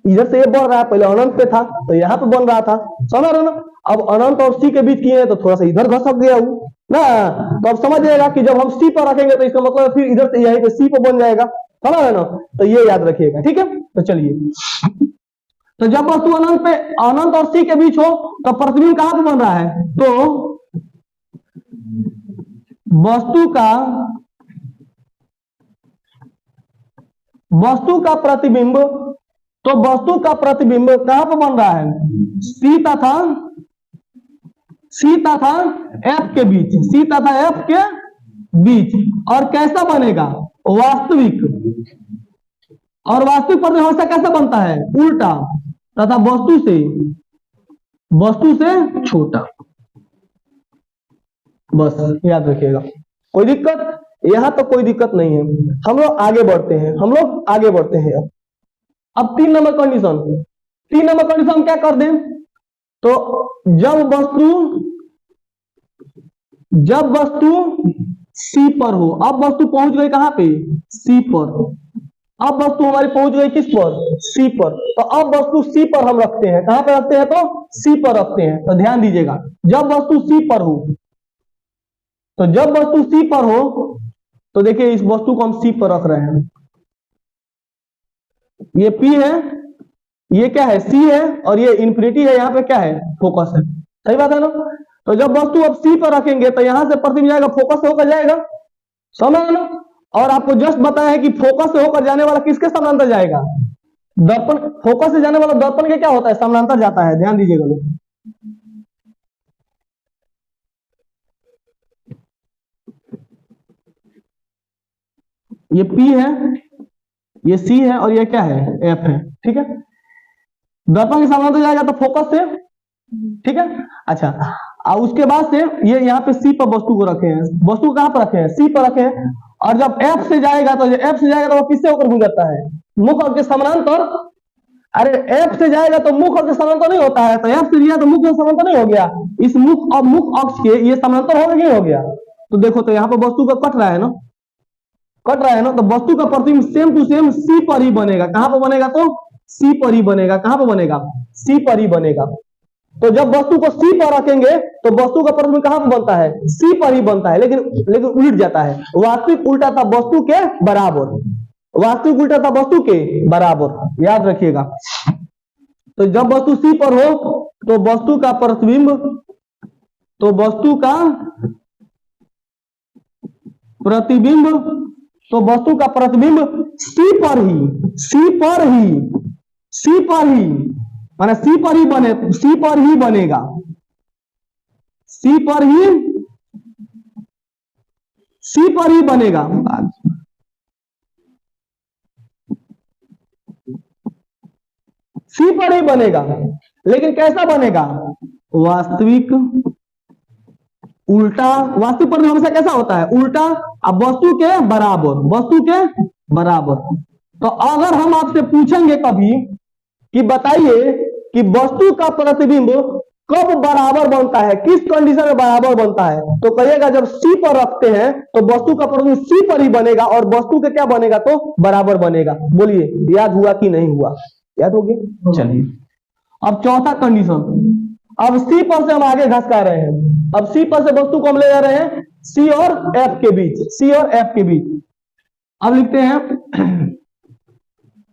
इधर से ये बढ़ रहा है, पहले अनंत पे था तो यहाँ पे बन रहा था, समझ रहे ना। अब अनंत और सी के बीच किए तो थोड़ा सा इधर घसक गया हूं ना। तो अब समझ जाएगा कि जब हम सी पर रखेंगे तो इसका मतलब फिर इधर से यहीं पे सी पर बन जाएगा, समझ रहे ना। तो ये याद रखिएगा, ठीक है। तो चलिए, तो जब वस्तु अनंत और सी के बीच हो तो प्रतिबिंब कहां पे बन रहा है, तो वस्तु का प्रतिबिंब, तो वस्तु का प्रतिबिंब कहां पर बन रहा है, सी तथा एफ के बीच, सी तथा एफ के बीच। और कैसा बनेगा, वास्तविक, और वास्तविक प्रतिबिंब हमेशा कैसा बनता है, उल्टा, तथा वस्तु से छोटा। बस याद रखिएगा, कोई दिक्कत, यहां तो कोई दिक्कत नहीं है। हम लोग आगे बढ़ते हैं। अब 3 नंबर कंडीशन क्या कर दें, तो जब वस्तु सी पर हो, अब वस्तु पहुंच गई कहां पे, सी पर, अब वस्तु हमारी पहुंच गई किस पर, सी पर। तो अब वस्तु सी पर हम रखते हैं, कहां पर रखते हैं, तो सी पर रखते हैं। तो ध्यान दीजिएगा, जब वस्तु सी पर हो, तो जब वस्तु सी पर हो तो देखिए इस वस्तु को हम सी पर रख रहे हैं, ये पी है, ये क्या है, सी है, और ये इन्फिनिटी है, यहाँ पे क्या है, फोकस है, सही बात है ना। तो जब वस्तु अब सी पर रखेंगे तो यहां से प्रतिबिंब जाएगा, फोकस से होकर जाएगा, समझ ना। और आपको जस्ट बताया है कि फोकस से होकर जाने वाला किसके समानांतर जाएगा, दर्पण। फोकस से जाने वाला दर्पण के क्या होता है, समानांतर जाता है, ध्यान दीजिएगा लोग। ये P है, ये C है, और ये क्या है, F है, ठीक है। दर्पण के समानांतर जाएगा तो फोकस से, ठीक है। अच्छा, और उसके बाद से ये यहाँ पे C पर वस्तु को रखे हैं, वस्तु कहां पर रखे हैं, C पर रखे हैं। और जब F से जाएगा तो वो किससे होकर गुजरता है, मुख और के समानांतर। अरे F से जाएगा तो मुख और के समानांतर नहीं होता है, तो F से दिया तो मुख और समानांतर नहीं हो गया, इस मुख अक्ष के ये समानांतर हो गया, हो गया। तो देखो, तो यहाँ पर वस्तु का कट रहा है ना, तो वस्तु का प्रतिबिंब सेम टू सेम सी पर ही बनेगा, कहां पर बनेगा, तो सी पर ही बनेगा, कहां पर बनेगा, सी पर ही बनेगा। तो जब वस्तु को सी पर रखेंगे तो वस्तु का प्रतिबिंब कहां पर बनता है, सी पर ही बनता है, लेकिन उलट जाता है, वास्तविक उल्टा था वस्तु के बराबर, वास्तविक उल्टा था वस्तु के बराबर, याद रखिएगा। तो जब वस्तु सी पर हो तो वस्तु का प्रतिबिंब, तो वस्तु का प्रतिबिंब, तो वस्तु का प्रतिबिंब सी पर ही माने सी पर ही बनेगा, सी पर ही बनेगा, सी पर ही बनेगा। लेकिन कैसा बनेगा? वास्तविक उल्टा, वास्तविक पर हमेशा कैसा होता है? उल्टा। अब वस्तु के बराबर, तो अगर हम आपसे पूछेंगे कभी कि बताइए कि वस्तु का प्रतिबिंब कब बराबर बनता है, किस कंडीशन में बराबर बनता है, तो कहिएगा जब सी पर रखते हैं तो वस्तु का प्रतिबिंब सी पर ही बनेगा और वस्तु के क्या बनेगा? तो बराबर बनेगा। बोलिए याद हुआ कि नहीं हुआ? याद हो गया। चलिए अब चौथा कंडीशन, अब सी पर से हम आगे घसका रहे हैं। अब सी पर से वस्तु को हम ले जा रहे हैं सी और एफ के बीच, अब लिखते हैं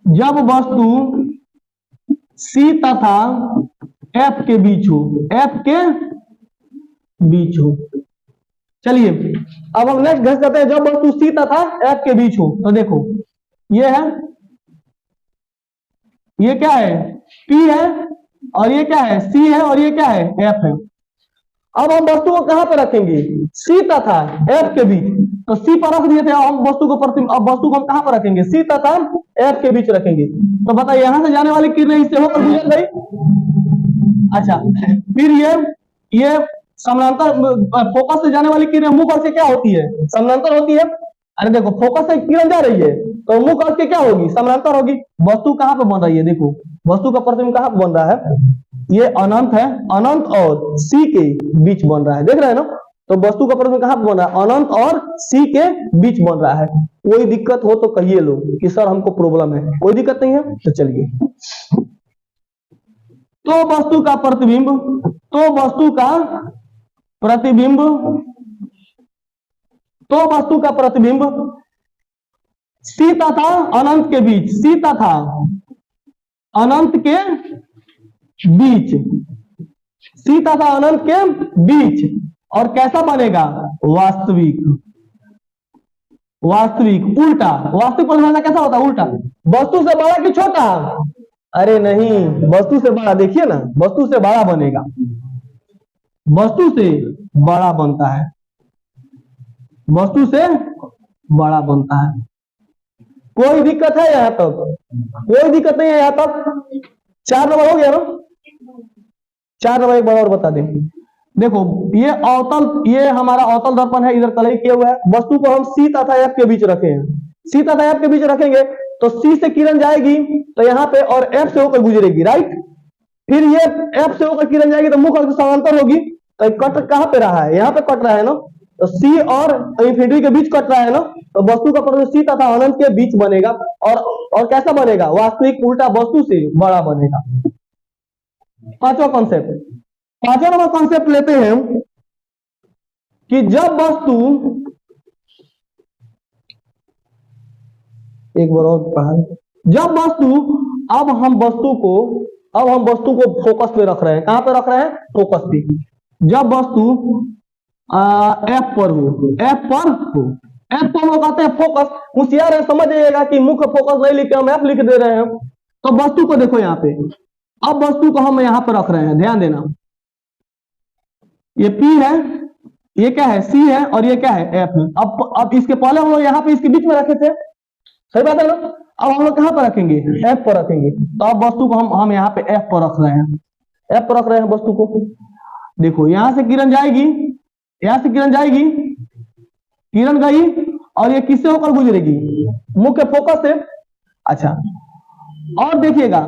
जब वस्तु सी तथा एफ के बीच हो, चलिए अब हम नेक्स्ट घस करते हैं। जब वस्तु सी तथा एफ के बीच हो, तो देखो ये है, ये क्या है? पी है, और ये क्या है? सी है, और ये क्या है? एफ है। अब हम वस्तु को कहां पर रखेंगे? सी तथा एफ के बीच, तो सी पर रख दिए थे, हम वस्तु को अब वस्तु को हम कहां पर रखेंगे? सी तथा एफ के बीच रखेंगे। तो बताइए यहां से जाने वाली किरण इससे होकर गुजर गई। अच्छा, फिर ये समानांतर, फोकस से जाने वाली किरण मुख से क्या होती है? समानांतर होती है। अरे देखो फोकस से किरण जा रही है तो मुख के क्या होगी? समानांतर होगी। वस्तु कहां पे बन रही है? देखो वस्तु का प्रतिबिंब कहां पे बन रहा है? ये अनंत है, अनंत और सी के बीच बन रहा है, देख रहे हैं ना? तो वस्तु का प्रतिबिंब कहां पे बन रहा है? अनंत और सी के बीच बन रहा है। कोई दिक्कत हो तो कहिए लोग कि सर हमको प्रॉब्लम है। कोई दिक्कत नहीं है तो चलिए, तो वस्तु का प्रतिबिंब सी तथा अनंत के बीच, और कैसा बनेगा? वास्तविक उल्टा। वास्तविक परिभाषा कैसा होता है? उल्टा। वस्तु से बड़ा कि छोटा? अरे नहीं, वस्तु से बड़ा। देखिए ना, वस्तु से बड़ा बनेगा, वस्तु से बड़ा बनता है, कोई दिक्कत है यहां तक? कोई दिक्कत नहीं है यहां तक? 4 नंबर हो गया ना? 4 नंबर एक बार और बता दें। देखो ये अवतल, ये हमारा अवतल दर्पण है, इधर कलई किया हुआ है। वस्तु को हम सी तथा एफ के बीच रखे हैं, सी तथा एफ के बीच रखेंगे तो सी से किरण जाएगी तो यहाँ पे, और एफ से होकर गुजरेगी, राइट। फिर ये एफ से होकर किरण जाएगी तो मुख समांतर होगी। तो कट कहां पे रहा है? यहाँ पे कट रहा है ना, तो सी और इंफिनिटी के बीच कट रहा है ना, तो वस्तु का प्रतिबिंब सी तथा अनंत के बीच बनेगा। और कैसा बनेगा? वास्तविक उल्टा, वस्तु से बड़ा बनेगा। पांचवा नंबर कॉन्सेप्ट लेते हैं कि जब वस्तु, एक बार और पढ़ा, जब वस्तु, अब हम वस्तु को फोकस पे रख रहे हैं। कहां पे रख रहे हैं? फोकस पे। जब वस्तु एफ पर हो, कहते हैं फोकस। होशियार है, समझ जाइएगा कि मुख्य फोकस नहीं लिख के हम एफ लिख दे रहे हैं। तो वस्तु को देखो यहाँ पे, अब वस्तु को हम यहाँ पे रख रहे हैं, ध्यान देना। ये P है, ये क्या है? C है, और ये क्या है? F है। अब इसके पहले हम लोग यहाँ पे इसके बीच में रखे थे, सही बात है ना? अब हम लोग कहां पर रखेंगे? F पर रखेंगे। तो अब वस्तु को हम यहाँ पे F पर रख रहे हैं, वस्तु को। देखो यहां से किरण जाएगी, किरण गई, और ये किससे होकर गुजरेगी? मुख्य फोकस से। अच्छा, और देखिएगा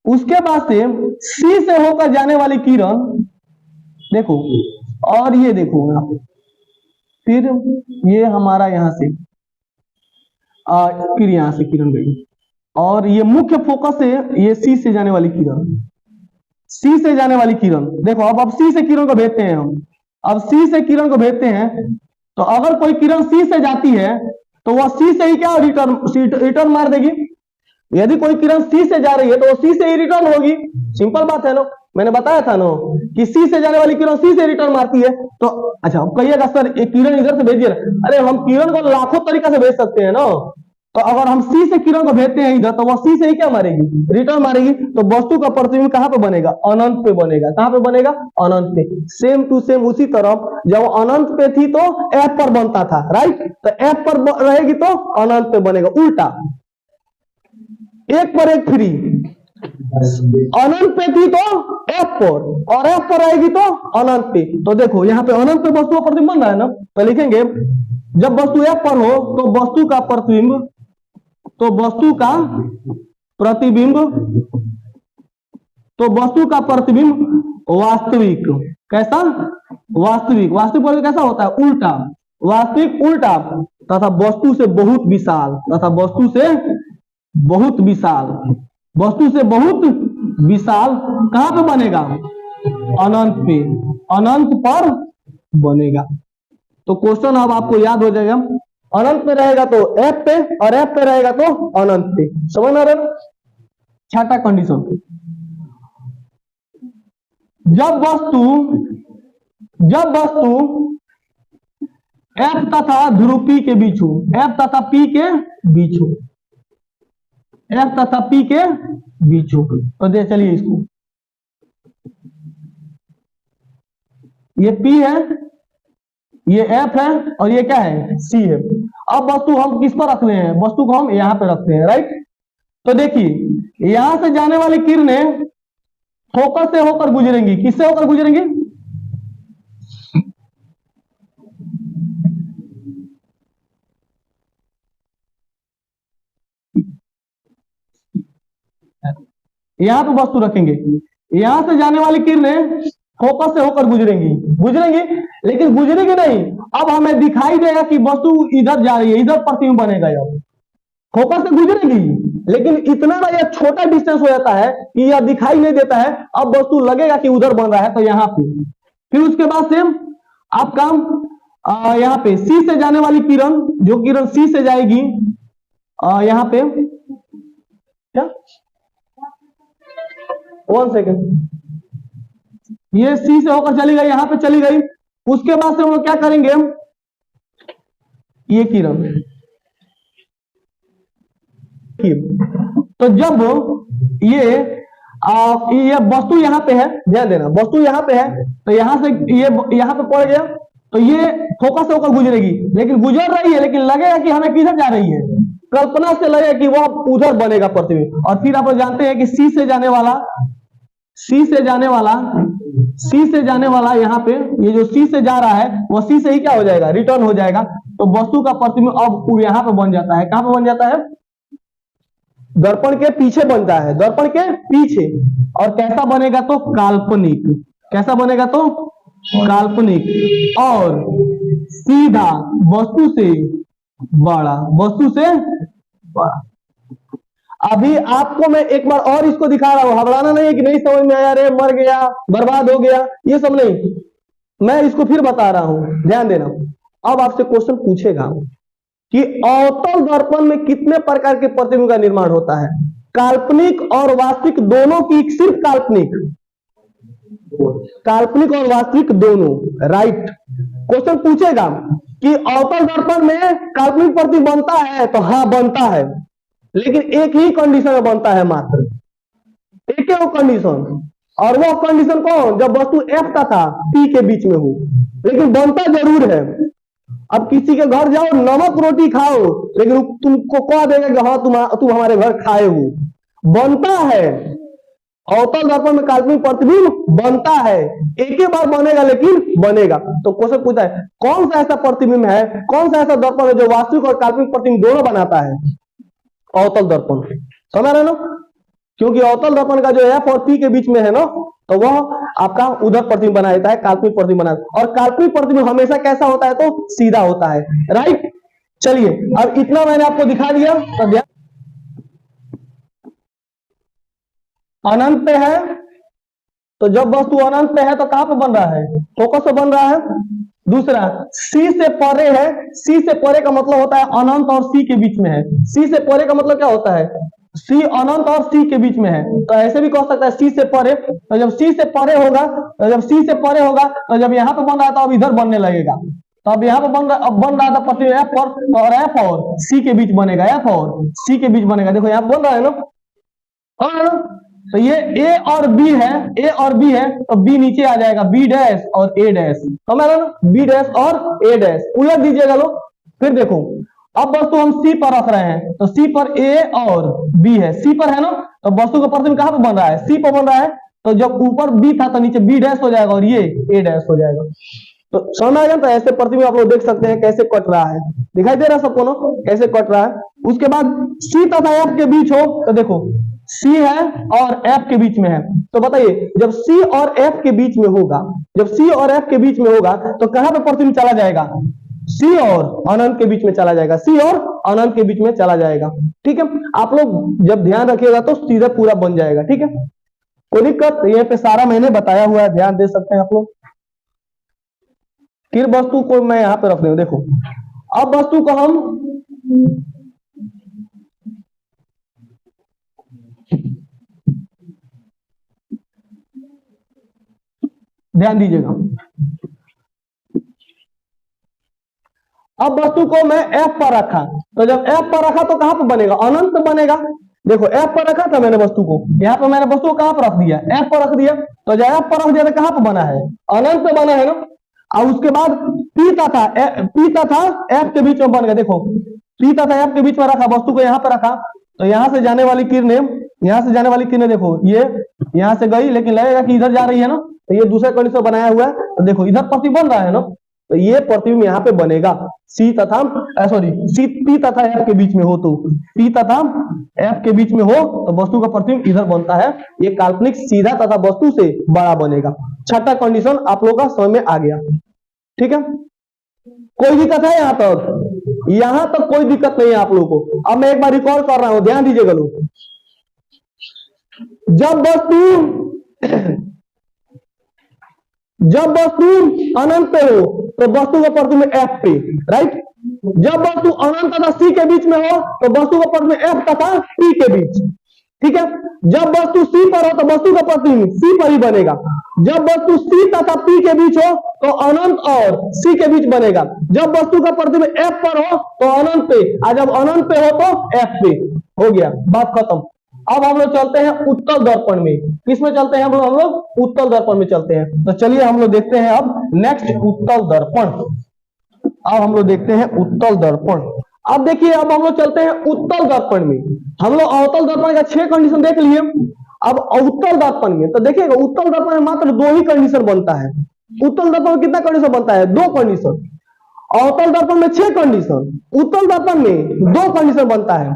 उसके बाद से C से होकर जाने वाली किरण, देखो, और ये देखो यहाँ पे, फिर ये हमारा यहां से, फिर यहां से किरण गई, और ये मुख्य फोकस से ये सी से जाने वाली किरण, देखो अब सी से किरण को भेजते हैं हम। अब सी से किरण को भेजते हैं तो अगर कोई किरण सी से जाती है तो वह सी से ही क्या रिटर्न मार देगी। यदि कोई किरण सी से जा रही है तो वो सी से ही रिटर्न होगी, सिंपल बात है ना। मैंने बताया था ना कि सी से जाने वाली किरण सी से रिटर्न मारती है। तो अच्छा कहिएगा सर एक किरण इधर से भेजिए, अरे हम किरण को लाखों तरीका से भेज सकते हैं ना। तो अगर हम सी से किरण को भेजते हैं इधर तो वह सी से ही क्या मारेगी, रिटर्न मारेगी। तो वस्तु का प्रतिबिंब कहां पे बनेगा, अनंत पे बनेगा। कहां पे बनेगा, अनंत पे। सेम टू सेम उसी तरह जब अनंत पे थी तो एफ पर बनता था, राइट। तो एफ पर रहेगी तो अनंत पे बनेगा, उल्टा एक पर एक फ्री। अनंत पे थी तो एफ पर, और एफ पर आएगी तो अनंत पे। तो देखो यहाँ पे अनंत पे वस्तु का प्रतिबिंब बन रहा है ना। तो लिखेंगे जब वस्तु एफ पर हो तो वस्तु का प्रतिबिंब, तो वस्तु का प्रतिबिंब, तो वस्तु का प्रतिबिंब वास्तविक, कैसा, वास्तविक। वास्तविक प्रतिबिंब कैसा होता है, उल्टा, वास्तविक उल्टा, तथा वस्तु से बहुत विशाल, तथा वस्तु से बहुत विशाल, वस्तु से बहुत विशाल कहां पे बनेगा, अनंत पे, अनंत पर बनेगा। तो क्वेश्चन अब आपको याद हो जाएगा, अनंत पे रहेगा तो एफ पे, और एफ पे रहेगा तो अनंत पे। समझ ना रहे। छठा कंडीशन, जब वस्तु एफ तथा ध्रुव पी के बीच हो, एफ तथा पी के बीच हो, एफ तथा पी के बीच हो। तो दे चलिए इसको, ये पी है, ये एफ है, और ये क्या है, सी है। अब वस्तु हम किस पर रख रहे हैं, वस्तु को हम यहां पे रखते हैं, राइट। तो देखिए यहां से जाने वाली किरणें फोकस से होकर गुजरेंगी, किससे होकर गुजरेंगी, यहां पे वस्तु रखेंगे, यहां से जाने वाली किरणें फोकस से होकर गुजरेंगी, लेकिन गुजरेगी नहीं। अब हमें दिखाई देगा कि वस्तु इधर जा रही है, इधर प्रतिबिंब बनेगा। यह फोकस से गुजरेगी, लेकिन इतना ना यह छोटा डिस्टेंस हो जाता है कि यह दिखाई नहीं देता है। अब वस्तु लगेगा कि उधर बन रहा है, तो यहाँ पे फिर उसके बाद से आप काम यहाँ पे सी से जाने वाली किरण, जो किरण सी से जाएगी यहाँ पे, क्या 1 सेकेंड, ये सी से होकर चली गई, यहां पे चली गई। उसके बाद से हम लोग क्या करेंगे, ये किरण, तो जब ये वस्तु यहां पे है, ध्यान देना, वस्तु यहां पे है, तो यहां से ये यहां पे पड़ गया, तो ये फोकस से होकर गुजरेगी, लेकिन गुजर रही है, लेकिन लगेगा कि हमें किधर जा रही है, कल्पना से लगेगा कि वह उधर बनेगा प्रतिबिंब। और फिर आप लोग जानते हैं कि सी से जाने वाला यहाँ पे, ये जो सी से जा रहा है वो सी से ही क्या हो जाएगा, रिटर्न हो जाएगा। तो वस्तु का प्रतिबिंब अब यहाँ पे बन जाता है, कहां पे बन जाता है, दर्पण के पीछे बनता है, दर्पण के पीछे। और कैसा बनेगा, तो काल्पनिक, कैसा बनेगा, तो काल्पनिक, और सीधा वस्तु से बड़ा, वस्तु से बड़ा। अभी आपको मैं एक बार और इसको दिखा रहा हूं, घबराना नहीं है कि नहीं समझ में आया, रे मर गया, बर्बाद हो गया, ये सब नहीं, मैं इसको फिर बता रहा हूं, ध्यान देना। अब आपसे क्वेश्चन पूछेगा कि अवतल दर्पण में कितने प्रकार के प्रतिबिंब का निर्माण होता है, काल्पनिक और वास्तविक दोनों की, सिर्फ काल्पनिक, काल्पनिक और वास्तविक दोनों, राइट। क्वेश्चन पूछेगा कि अवतल दर्पण में काल्पनिक प्रतिबिंब बनता है, तो हाँ बनता है, लेकिन एक ही कंडीशन में बनता है, मात्र एक ही कंडीशन। और वो कंडीशन कौन, जब वस्तु एफ तथा पी के बीच में हो, लेकिन बनता जरूर है। अब किसी के घर जाओ, नमक रोटी खाओ, लेकिन तुमको कह देगा कि हाँ तुम हमारे घर खाए हो, बनता है। अवतल दर्पण में काल्पनिक प्रतिबिंब बनता है, एक ही बार बनेगा, लेकिन बनेगा। तो क्वेश्चन पूछा है कौन सा ऐसा प्रतिबिंब है, कौन सा ऐसा दर्पण है जो वास्तविक और काल्पनिक प्रतिबिंब दोनों बनाता है, अवतल दर्पण। समझ रहे ना, क्योंकि अवतल दर्पण का जो एफ और पी के बीच में है ना, तो वह आपका उधर प्रतिबिंब बना देता है, काल्पनिक प्रतिबिंब बना। और काल्पनिक प्रतिबिंब हमेशा कैसा होता है, तो सीधा होता है, राइट। चलिए अब इतना मैंने आपको दिखा दिया। तो अनंत पे है, तो जब वस्तु अनंत पे है तो कहां पे बन रहा है, फोकस से बन रहा है। दूसरा, सी से परे है, सी से परे का मतलब होता है अनंत और सी के बीच में है। सी से परे का मतलब क्या होता है, सी अनंत और सी के बीच में है, तो ऐसे भी कह सकता है सी से परे। तो जब सी से परे होगा, तो जब सी से परे होगा, तो जब यहाँ पे बन रहा है तो अब इधर बनने लगेगा। तो अब यहाँ पे बन रहा, अब बन रहा था पति एफ पर, और एफ और सी के बीच बनेगा, एफ और सी के बीच बनेगा। देखो यहाँ बन रहा है ना, हाँ ना। तो ये ए और बी है, ए और बी है, तो बी नीचे आ जाएगा, बी डैश और ए डैश, समझ रहे ना, बी डैश और ए डैश उलट दीजिएगा लोग। फिर देखो अब वस्तु हम सी पर रख रहे हैं, तो सी पर ए और बी है, सी पर है ना, तो वस्तु का प्रतिबिंब कहां पर बन रहा है, सी पर बन रहा है। तो जब ऊपर बी था तो नीचे बी डैश हो जाएगा और ये ए डैश हो जाएगा। तो समझ आ गया। तो ऐसे प्रतिबिंब आप लोग देख सकते हैं कैसे कट रहा है, दिखाई दे रहा है सबको ना कैसे कट रहा है। उसके बाद सी तथा एफ के बीच हो, तो देखो सी है और एफ के बीच में है, तो बताइए जब सी और एफ के बीच में होगा, जब सी और एफ के बीच में होगा तो कहां पे प्रतिबिंब चला जाएगा, सी और अनंत के बीच में चला जाएगा, सी और अनंत के बीच में चला जाएगा। ठीक है, आप लोग जब ध्यान रखिएगा तो सीधा पूरा बन जाएगा। ठीक है, कोई दिक्कत यहाँ पे सारा मैंने बताया हुआ है, ध्यान दे सकते हैं आप लोग। फिर वस्तु को मैं यहाँ पे रख दूं, देखो अब वस्तु को हम ध्यान दीजिएगा, अब वस्तु को मैं एफ पर रखा, तो जब एफ पर रखा तो कहां पर बनेगा, अनंत बनेगा। देखो एफ पर रखा था मैंने वस्तु को, यहाँ पर मैंने वस्तु को कहां पर रख दिया, एफ पर रख दिया, तो जब एफ पर रख दिया तो कहां पर बना है, अनंत पे बना है ना। और उसके बाद पी तथा एफ के बीच में बन गया। देखो पी तथा एफ के बीच में रखा, वस्तु को यहाँ पर रखा, तो यहाँ से जाने वाली किरणें, यहाँ से जाने वाली किरणें देखो ये यहाँ से गई, लेकिन लगेगा कि इधर जा रही है ना, तो ये दूसरा कंडीशन बनाया हुआ है। तो देखो इधर प्रतिबिंब बन रहा है ना, तो ये प्रतिबिंब यहाँ पे बनेगा सी तथा सी पी तथा एफ के बीच में हो, तो पी तथा एफ के बीच में हो तो वस्तु का प्रतिबिंब इधर बनता है। ये काल्पनिक सीधा तथा वस्तु से बड़ा बनेगा। छठा कंडीशन आप लोग का समझ में आ गया। ठीक है, कोई दिक्कत है यहाँ तक, यहाँ तक कोई दिक्कत नहीं है आप लोगों को। अब मैं एक बार रिकॉर्ड कर रहा हूं, ध्यान दीजिएगा लोग। जब वस्तु अनंत पे हो तो वस्तु का प्रतिबिंब एफ पे, राइट। जब वस्तु अनंत तथा सी के बीच में हो तो वस्तु का प्रतिबिंब एफ तथा पी के बीच। ठीक है, जब वस्तु सी पर हो तो वस्तु का प्रतिबिंब सी पर ही बनेगा। जब वस्तु सी तथा पी के बीच हो तो अनंत और सी के बीच बनेगा। जब वस्तु का प्रतिबिंब एफ पर हो तो अनंत पे, और जब अनंत पे हो तो एफ पे। हो गया, बात खत्म। अब हम लोग चलते हैं उत्तल दर्पण में। किसमें चलते हैं हम लोग उत्तल दर्पण में चलते हैं। तो चलिए हम लोग देखते हैं अब नेक्स्ट उत्तल दर्पण। अब हम लोग देखते हैं उत्तल दर्पण। अब देखिए अब हम लोग चलते हैं उत्तल दर्पण में। हम लोग अवतल दर्पण का 6 कंडीशन देख लिए। अब उत्तल दर्पण में तो देखिएगा, उत्तल दर्पण में मात्र 2 ही कंडीशन बनता है। उत्तल दर्पण में कितना कंडीशन बनता है, 2 कंडीशन। अवतल दर्पण में 6 कंडीशन, उत्तल दर्पण में 2 कंडीशन बनता है।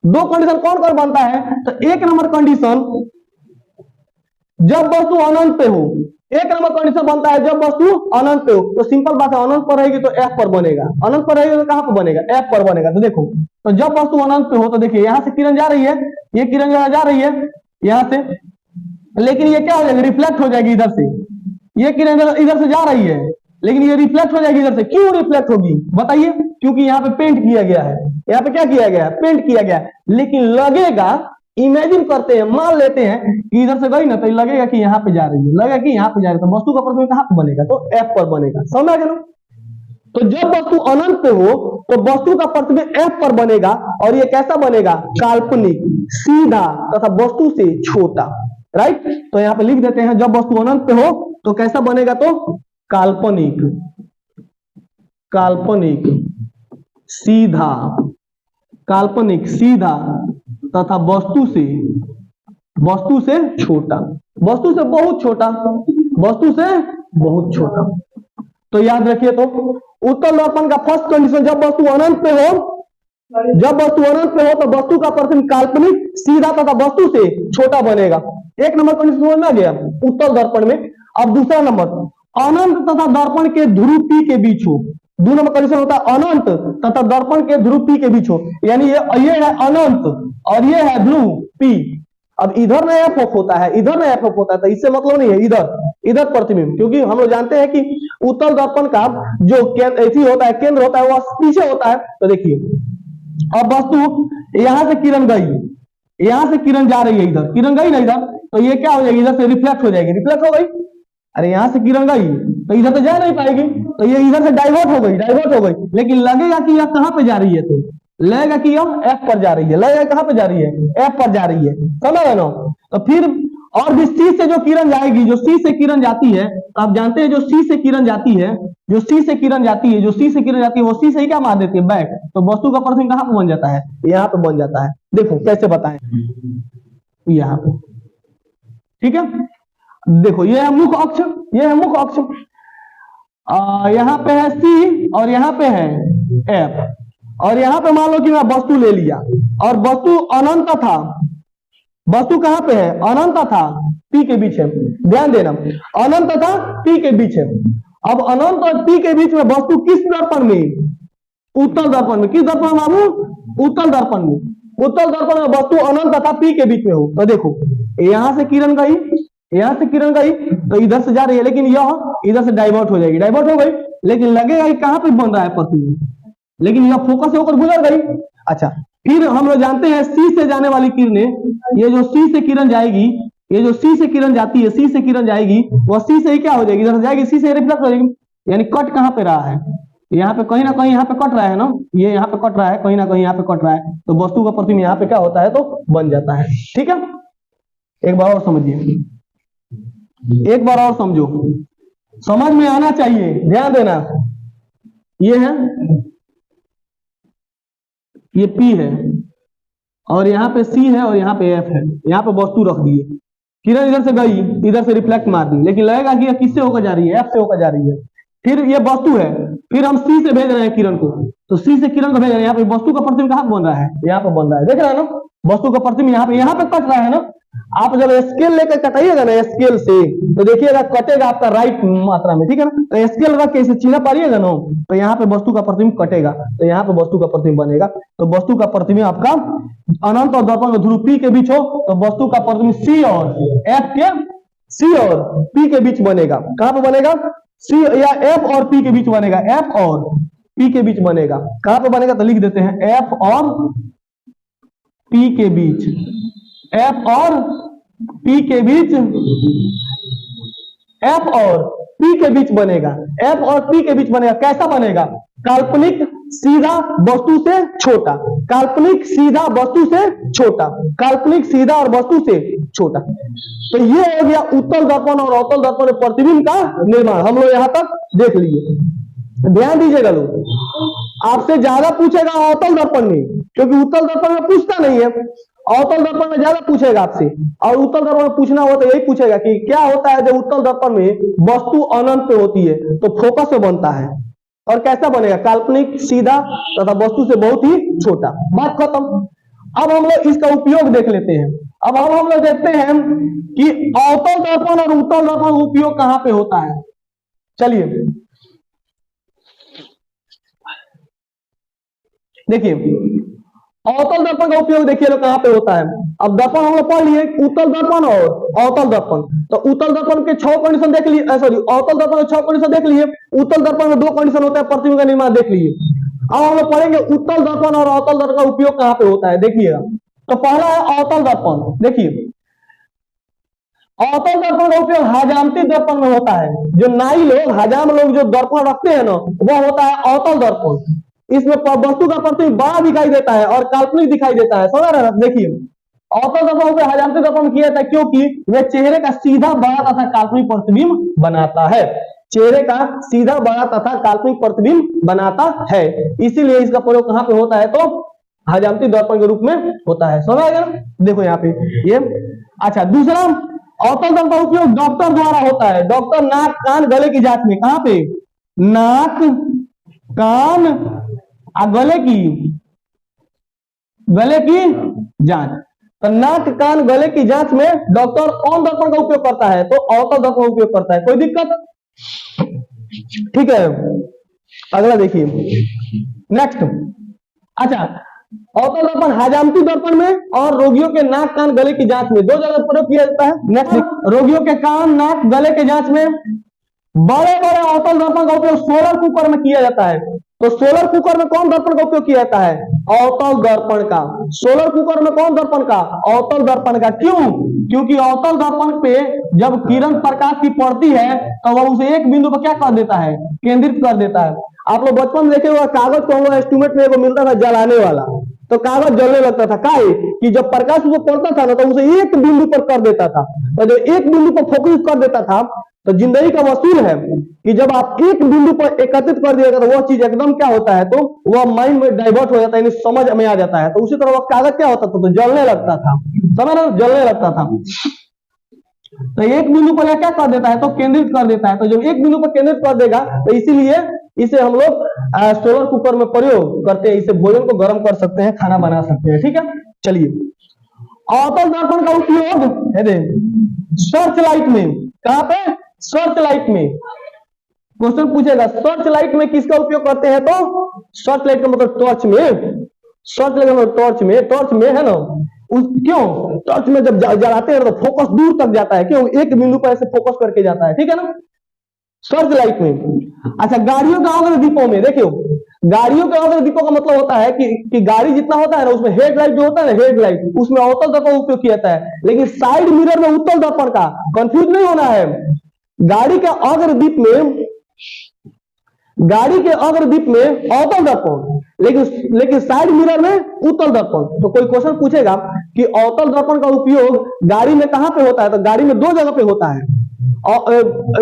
2 कंडीशन कौन कौन बनता है, तो 1 नंबर कंडीशन जब वस्तु अनंत पे हो, 1 नंबर कंडीशन बनता है जब वस्तु अनंत पे हो। तो सिंपल बात है, अनंत पर रहेगी तो एफ पर बनेगा, अनंत पर रहेगी तो कहां पर बनेगा, एफ पर बनेगा। तो देखो, तो जब वस्तु अनंत पे हो तो देखिए यहां से किरण जा रही है, ये किरण जा रही है यहां से, लेकिन ये क्या हो जाएगी, रिफ्लेक्ट हो जाएगी इधर से। ये किरण इधर से जा रही है लेकिन ये रिफ्लेक्ट हो जाएगी इधर से। क्यों रिफ्लेक्ट होगी बताइए, क्योंकि यहाँ पे पेंट किया गया है, यहाँ पे क्या किया गया है, पेंट किया गया है। लेकिन लगेगा, इमेजिन करते हैं, मान लेते हैं कि इधर से गई ना, तो लगेगा कि यहाँ पे जा रही है, लगेगा कि यहाँ पे जा रही है, तो वस्तु का प्रतिबिंब कहाँ पे बनेगा, तो एफ पर बनेगा। समझ गए ना। तो जब वस्तु अनंत पे हो तो वस्तु का प्रतिबिंब एफ पर बनेगा, और ये कैसा बनेगा, काल्पनिक, सीधा तथा वस्तु से छोटा, राइट। तो यहाँ पे लिख देते हैं, जब वस्तु अनंत पे हो तो कैसा बनेगा, तो काल्पनिक, काल्पनिक सीधा, काल्पनिक सीधा तथा वस्तु से छोटा, वस्तु से बहुत छोटा, वस्तु से बहुत छोटा। तो याद रखिए, तो उत्तल दर्पण का फर्स्ट कंडीशन, जब वस्तु अनंत पे हो, जब वस्तु अनंत पे हो तो वस्तु का प्रतिबिंब काल्पनिक, सीधा तथा वस्तु से छोटा बनेगा। 1 नंबर कंडीशन समझ में आ गया उत्तल दर्पण में। अब दूसरा नंबर, अनंत तथा दर्पण के ध्रुव P के बीच हो। 2 नंबर कंडीशन होता है अनंत तथा दर्पण के ध्रुव P के बीच हो, यानी ये है अनंत और ये है ध्रुव P। अब इधर ना एफ होता है, इधर ना एफ होता है, तो इससे मतलब नहीं है इधर प्रतिबिंब, क्योंकि हम लोग जानते हैं कि उत्तल दर्पण का जो होता है, केंद्र होता है, वह पीछे होता है। तो देखिए, अब वस्तु यहां से किरण गई, यहां से किरण जा रही है, इधर किरण गई ना इधर, तो ये क्या हो जाएगी, इधर से रिफ्लेक्ट हो जाएगी, रिफ्लेक्ट हो गई। अरे यहां से किरण गई तो इधर तो जा नहीं पाएगी, तो ये इधर से डाइवर्ट हो गई, डाइवर्ट हो गई। लेकिन लगेगा कि यह कहां पे जा रही है, तो लगेगा कि यह एफ पर जा रही है, लगेगा कहां पे जा रही है, एफ पर जा रही है, समझ रहे ना। तो फिर और भी सी से जो किरण जाएगी, जो सी से किरण जाती है, तो आप जानते हैं जो सी से किरण जाती है, जो सी से किरण जाती है, जो सी से किरण जाती है, वो सी से ही क्या मार देती है, बैक। तो वस्तु का प्रतिबिंब कहां पे बन जाता है, यहाँ पे बन जाता है। देखो कैसे बताएं, यहाँ पे, ठीक है। देखो ये है मुख्य अक्ष, ये है मुख्य अक्ष, यहाँ पे है सी और यहाँ पे है एफ, और यहाँ पे मान लो कि मैं वस्तु ले लिया और वस्तु अनंत था, वस्तु कहां पे है, अनंत था पी के बीच है, ध्यान देना, अनंत था पी के बीच है। अब अनंत और पी के बीच में वस्तु किस दर्पण में, उत्तल दर्पण में, किस दर्पण में बाबू, उत्तल दर्पण में, उत्तल दर्पण में वस्तु अनंत तथा पी के बीच में हो। तो देखो यहां से किरण गई, यहां से किरण गई तो इधर से जा रही है, लेकिन यह इधर से डाइवर्ट हो जाएगी, डाइवर्ट हो गई, लेकिन लगेगा कि कहां पे बन रहा है प्रतिबिंब, लेकिन यह फोकस से होकर गुजर गई। अच्छा, फिर हम लोग जानते हैं सी से जाने वाली किरणें, ये जो सी से किरण जाएगी, ये जो सी से किरण जाती है, सी से किरण जाएगी, वह सी से ही क्या हो जाएगी, इधर से जाएगी, सी से रिफ्लेक्ट हो जाएगी। यानी कट कहां पे रहा है, यहाँ पे कहीं ना कहीं यहाँ पे कट रहा है ना, ये यहाँ पे कट रहा है, कहीं ना कहीं यहाँ पे कट रहा है, तो वस्तु का प्रतिबिंब यहाँ पे क्या होता है, तो बन जाता है। ठीक है, एक बार और समझिए, एक बार और समझो, समझ में आना चाहिए, ध्यान देना। ये है, ये P है और यहाँ पे C है और यहाँ पे F है, यहाँ पे वस्तु रख दिए, किरण इधर से गई, इधर से रिफ्लेक्ट मार दी, लेकिन लगेगा कि ये किससे होकर जा रही है, F से होकर जा रही है। फिर ये वस्तु है, फिर हम C से भेज रहे हैं किरण को, तो C से किरण को भेज रहे हैं, यहाँ पे वस्तु का प्रतिबिंब कहाँ बन रहा है, यहाँ पे बन रहा है, देख रहे हैं ना, वस्तु का प्रतिबिंब यहाँ पे कट रहा है ना। आप जब स्केल लेकर कटाइएगा ना स्केल से, तो देखिएगा कटेगा आपका राइट मात्रा में, ठीक है ना। तो स्केल रख के इसे चिन्ह पारिएगा ना, तो यहाँ पे वस्तु का प्रतिबिंब कटेगा, तो यहाँ पे वस्तु का प्रतिबिंब बनेगा। तो वस्तु का प्रतिबिंब आपका अनंत और दर्पण में ध्रुव P के बीच हो, तो वस्तु का प्रतिबिंब C और F के, C और P के बीच बनेगा। कहां पे बनेगा, C या F और P के बीच बनेगा, F और P के बीच बनेगा। कहां पे बनेगा, तो लिख देते हैं F और P के बीच, F और P के बीच, F और P के बीच बनेगा, F और P के बीच बनेगा। कैसा बनेगा, काल्पनिक सीधा वस्तु से छोटा, काल्पनिक सीधा वस्तु से छोटा, काल्पनिक सीधा और वस्तु से छोटा। तो ये हो गया उत्तल दर्पण और अवतल दर्पण में प्रतिबिंब का निर्माण, हम लोग यहां तक देख लिए। ध्यान दीजिएगा लोग, आपसे ज्यादा पूछेगा अवतल दर्पण में, क्योंकि उत्तल दर्पण में पूछता नहीं है, अवतल दर्पण में ज्यादा पूछेगा आपसे, और उत्तल दर्पण में पूछना हो तो यही पूछेगा कि क्या होता है जब उत्तल दर्पण में वस्तु अनंत पे होती है, तो फोकस से बनता है, और कैसा बनेगा, काल्पनिक सीधा तथा वस्तु से बहुत ही छोटा। बात खत्म। अब हम लोग इसका उपयोग देख लेते हैं। अब हम लोग देखते हैं कि अवतल दर्पण और उत्तल दर्पण का उपयोग कहां पे होता है। चलिए देखिए, अवतल दर्पण का उपयोग देखिए लोग कहां पे होता है। अब दर्पण हम लोग पढ़ लिए, उत्तल दर्पण और अवतल दर्पण। तो उत्तल दर्पण के 6 कंडीशन देख लिए, सॉरी अवतल दर्पण के 6 कंडीशन देख लिए, उत्तल दर्पण में 2 कंडीशन होता है, प्रतिबिंब का निर्माण देख लिए। अब हम लोग पढ़ेंगे उत्तल दर्पण और अवतल दर्पण का उपयोग कहां पे होता है, देखिएगा। तो पहला है अवतल दर्पण। देखिए, अवतल दर्पण का उपयोग हजामती दर्पण में होता है। जो नाई लोग, हजाम लोग जो दर्पण रखते हैं ना, वह होता है अवतल दर्पण। इसमें वस्तु का प्रतिबिंब बड़ा दिखाई देता है और काल्पनिक दिखाई देता है, समझ रहे हैं। देखिए, अवतल दर्पण को हजामती दर्पण किया जाता है क्योंकि वह चेहरे का सीधा बड़ा तथा काल्पनिक प्रतिबिंब बनाता है, चेहरे का सीधा बड़ा तथा काल्पनिक प्रतिबिंब बनाता है, इसीलिए इसका प्रयोग कहां पे होता है, तो हजामती दर्पण के रूप में होता है। समझ आएगा। देखो यहाँ पे ये। अच्छा, दूसरा अवतल दर्पण का उपयोग डॉक्टर द्वारा होता है। डॉक्टर नाक कान गले की जांच में, कहां पे, नाक कान गले की जांच। तो नाक कान गले की जांच में डॉक्टर कौन दर्पण का उपयोग करता है, तो अवतल दर्पण का उपयोग करता है। कोई दिक्कत, ठीक है। अगला देखिए, नेक्स्ट। अच्छा, अवतल दर्पण हजामती दर्पण में और रोगियों के नाक कान गले की जांच में 2 जगह प्रयोग किया जाता है। नेक्स्ट, रोगियों के कान नाक गले के जांच में बड़े बड़े अवतल दर्पण का उपयोग सोलर कुकर में किया जाता है। तो सोलर कुकर में कौन दर्पण का उपयोग किया जाता है? अवतल दर्पण का। सोलर कुकर में कौन दर्पण का? अवतल दर्पण का। क्यों? क्योंकि अवतल दर्पण पे जब किरण प्रकाश की पड़ती है तो वह उसे एक बिंदु पर क्या कर देता है? केंद्रित कर देता है। आप लोग बचपन में देखे हुआ कागज को हम लोग एस्टीमेट में एगो मिलता था जलाने वाला, तो कागज जलने लगता था। काहे कि जब प्रकाश उसको पड़ता था ना तो उसे एक बिंदु पर कर देता था, तो जब एक बिंदु पर फोकस कर देता था तो जिंदगी का वसूल है कि जब आप एक बिंदु पर एकत्रित कर दिएगा तो वह चीज एकदम क्या होता है, तो वह माइंड में डाइवर्ट हो जाता है, यानी समझ में आ जाता है। तो उसी तरह वह कागज क्या होता था, तो जलने लगता था, समझ रहे हो, जलने लगता था। तो एक बिंदु पर क्या कर देता है, तो केंद्रित कर देता है। तो जब एक बिंदु पर केंद्रित कर देगा तो इसीलिए इसे हम लोग सोलर कुकर में प्रयोग करते हैं। इसे भोजन को गर्म कर सकते हैं, खाना बना सकते हैं। ठीक है, चलिए। अवतल दर्पण का उपयोग है सर्च लाइट में। कहां पे? सर्च लाइट में। क्वेश्चन पूछेगा सर्च लाइट में किसका उपयोग करते हैं, तो सर्च लाइट का मतलब टॉर्च में। सर्च लाइट का मतलब टॉर्च में, टॉर्च में है ना। क्यों? टॉर्च में जब जलाते हैं तो फोकस दूर तक जाता है। क्यों? एक बिंदु पर ऐसे फोकस करके जाता है। ठीक है ना, सर्च लाइट में। अच्छा, गाड़ियों के अग्र दीपों में देखियो, गाड़ियों के अग्र दीपों का मतलब होता है कि गाड़ी जितना होता है ना उसमें हेडलाइट जो होता है ना, हेडलाइट, उसमें अवतल दर्पण का उपयोग किया जाता है। लेकिन साइड मिरर में उत्तल दर्पण का, कंफ्यूज नहीं होना है। गाड़ी के अग्र दीप में, गाड़ी के अग्र दीप में अवतल दर्पण, लेकिन साइड मिरर में उत्तल दर्पण। तो कोई क्वेश्चन पूछेगा कि अवतल दर्पण का उपयोग गाड़ी में कहां पे होता है, तो गाड़ी में दो जगह पे होता है।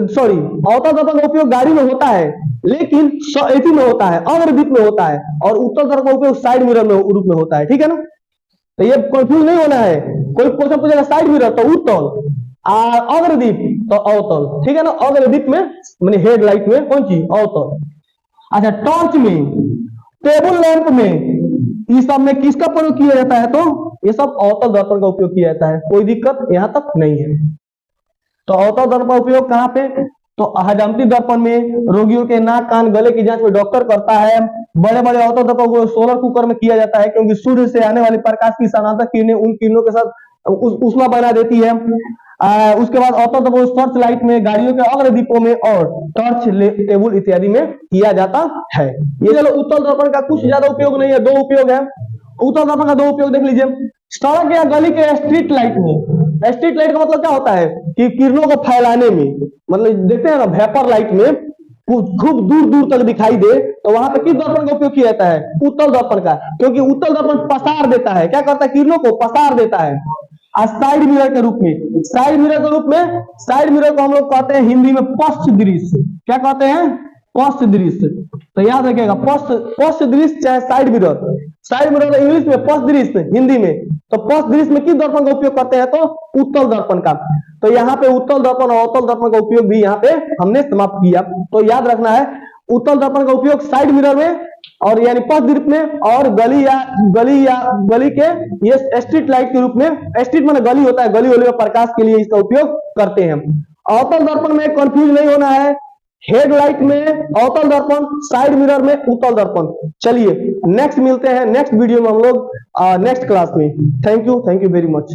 सॉरी, अवतल दर्पण का उपयोग गाड़ी में होता है लेकिन इसी में होता है, अग्र दीप में होता है, और उत्तल दर्पण का उपयोग साइड मिरर में रूप में होता है। ठीक है ना, तो ये कंफ्यूज नहीं होना है। कोई क्वेश्चन पूछेगा साइड मिरर तो उत्तल, अग्रदीप तो अवतल। ठीक है ना, अग्रदीप में माने हेडलाइट में कौन चीज? अवतल। अच्छा, टॉर्च में, टेबल लैंप में, इस सब में किसका प्रयोग किया जाता है, तो ये सब अवतल दर्पण का उपयोग किया जाता है। कोई दिक्कत यहां तक नहीं है। तो अवतल दर्पण का उपयोग कहां पे, तो हजामती दर्पण में, रोगियों के नाक कान गले की जांच में डॉक्टर करता है। बड़े बड़े अवतल दर्पण को सोलर कुकर में किया जाता है क्योंकि सूर्य से आने वाली प्रकाश की समानांतर किरणें उन किरणों के साथ ऊष्मा बना देती है। उसके बाद अवतल दर्पण सर्च लाइट में, गाड़ियों के अग्र दीपों में और टॉर्च टेबल इत्यादि में किया जाता है। ये चलो उत्तल दर्पण का कुछ ज्यादा उपयोग नहीं है, दो उपयोग है। उत्तल दर्पण का दो उपयोग देख लीजिए। सड़क या गली के स्ट्रीट लाइट में, स्ट्रीट लाइट का मतलब क्या होता है कि किरणों को फैलाने में, मतलब देखते हैं ना वेपर लाइट में खूब दूर दूर तक दिखाई दे, तो वहां पे किस दर्पण का उपयोग किया जाता है? उत्तल दर्पण का। क्योंकि उत्तल दर्पण पसार देता है, क्या करता है? किरणों को पसार देता है। साइड मिरर के रूप में, साइड मिरर के रूप में, साइड मिरर को हम लोग कहते हैं हिंदी में पश्च दृश्य। क्या कहते हैं? पश्च दृश्य। तो याद रखिएगा, पश्च दृश्य चाहे side mirror, side mirror English में, पश्च दृश्य हिंदी में। तो पश्च दृश्य में किस दर्पण का उपयोग करते हैं? तो उत्तल दर्पण का। तो यहाँ पे उत्तल दर्पण और अवतल दर्पण का उपयोग भी यहाँ पे हमने समाप्त किया। तो याद रखना है, उत्तल दर्पण का उपयोग साइड मिरर में और यानी पथ दीप में, और गली के ये स्ट्रीट लाइट के रूप में, स्ट्रीट में गली होता है, गली में प्रकाश के लिए इसका उपयोग करते हैं। अवतल दर्पण में कंफ्यूज नहीं होना है, हेडलाइट में अवतल दर्पण, साइड मिरर में उत्तल दर्पण। चलिए नेक्स्ट मिलते हैं नेक्स्ट वीडियो में हम लोग नेक्स्ट क्लास में। Thank you very much.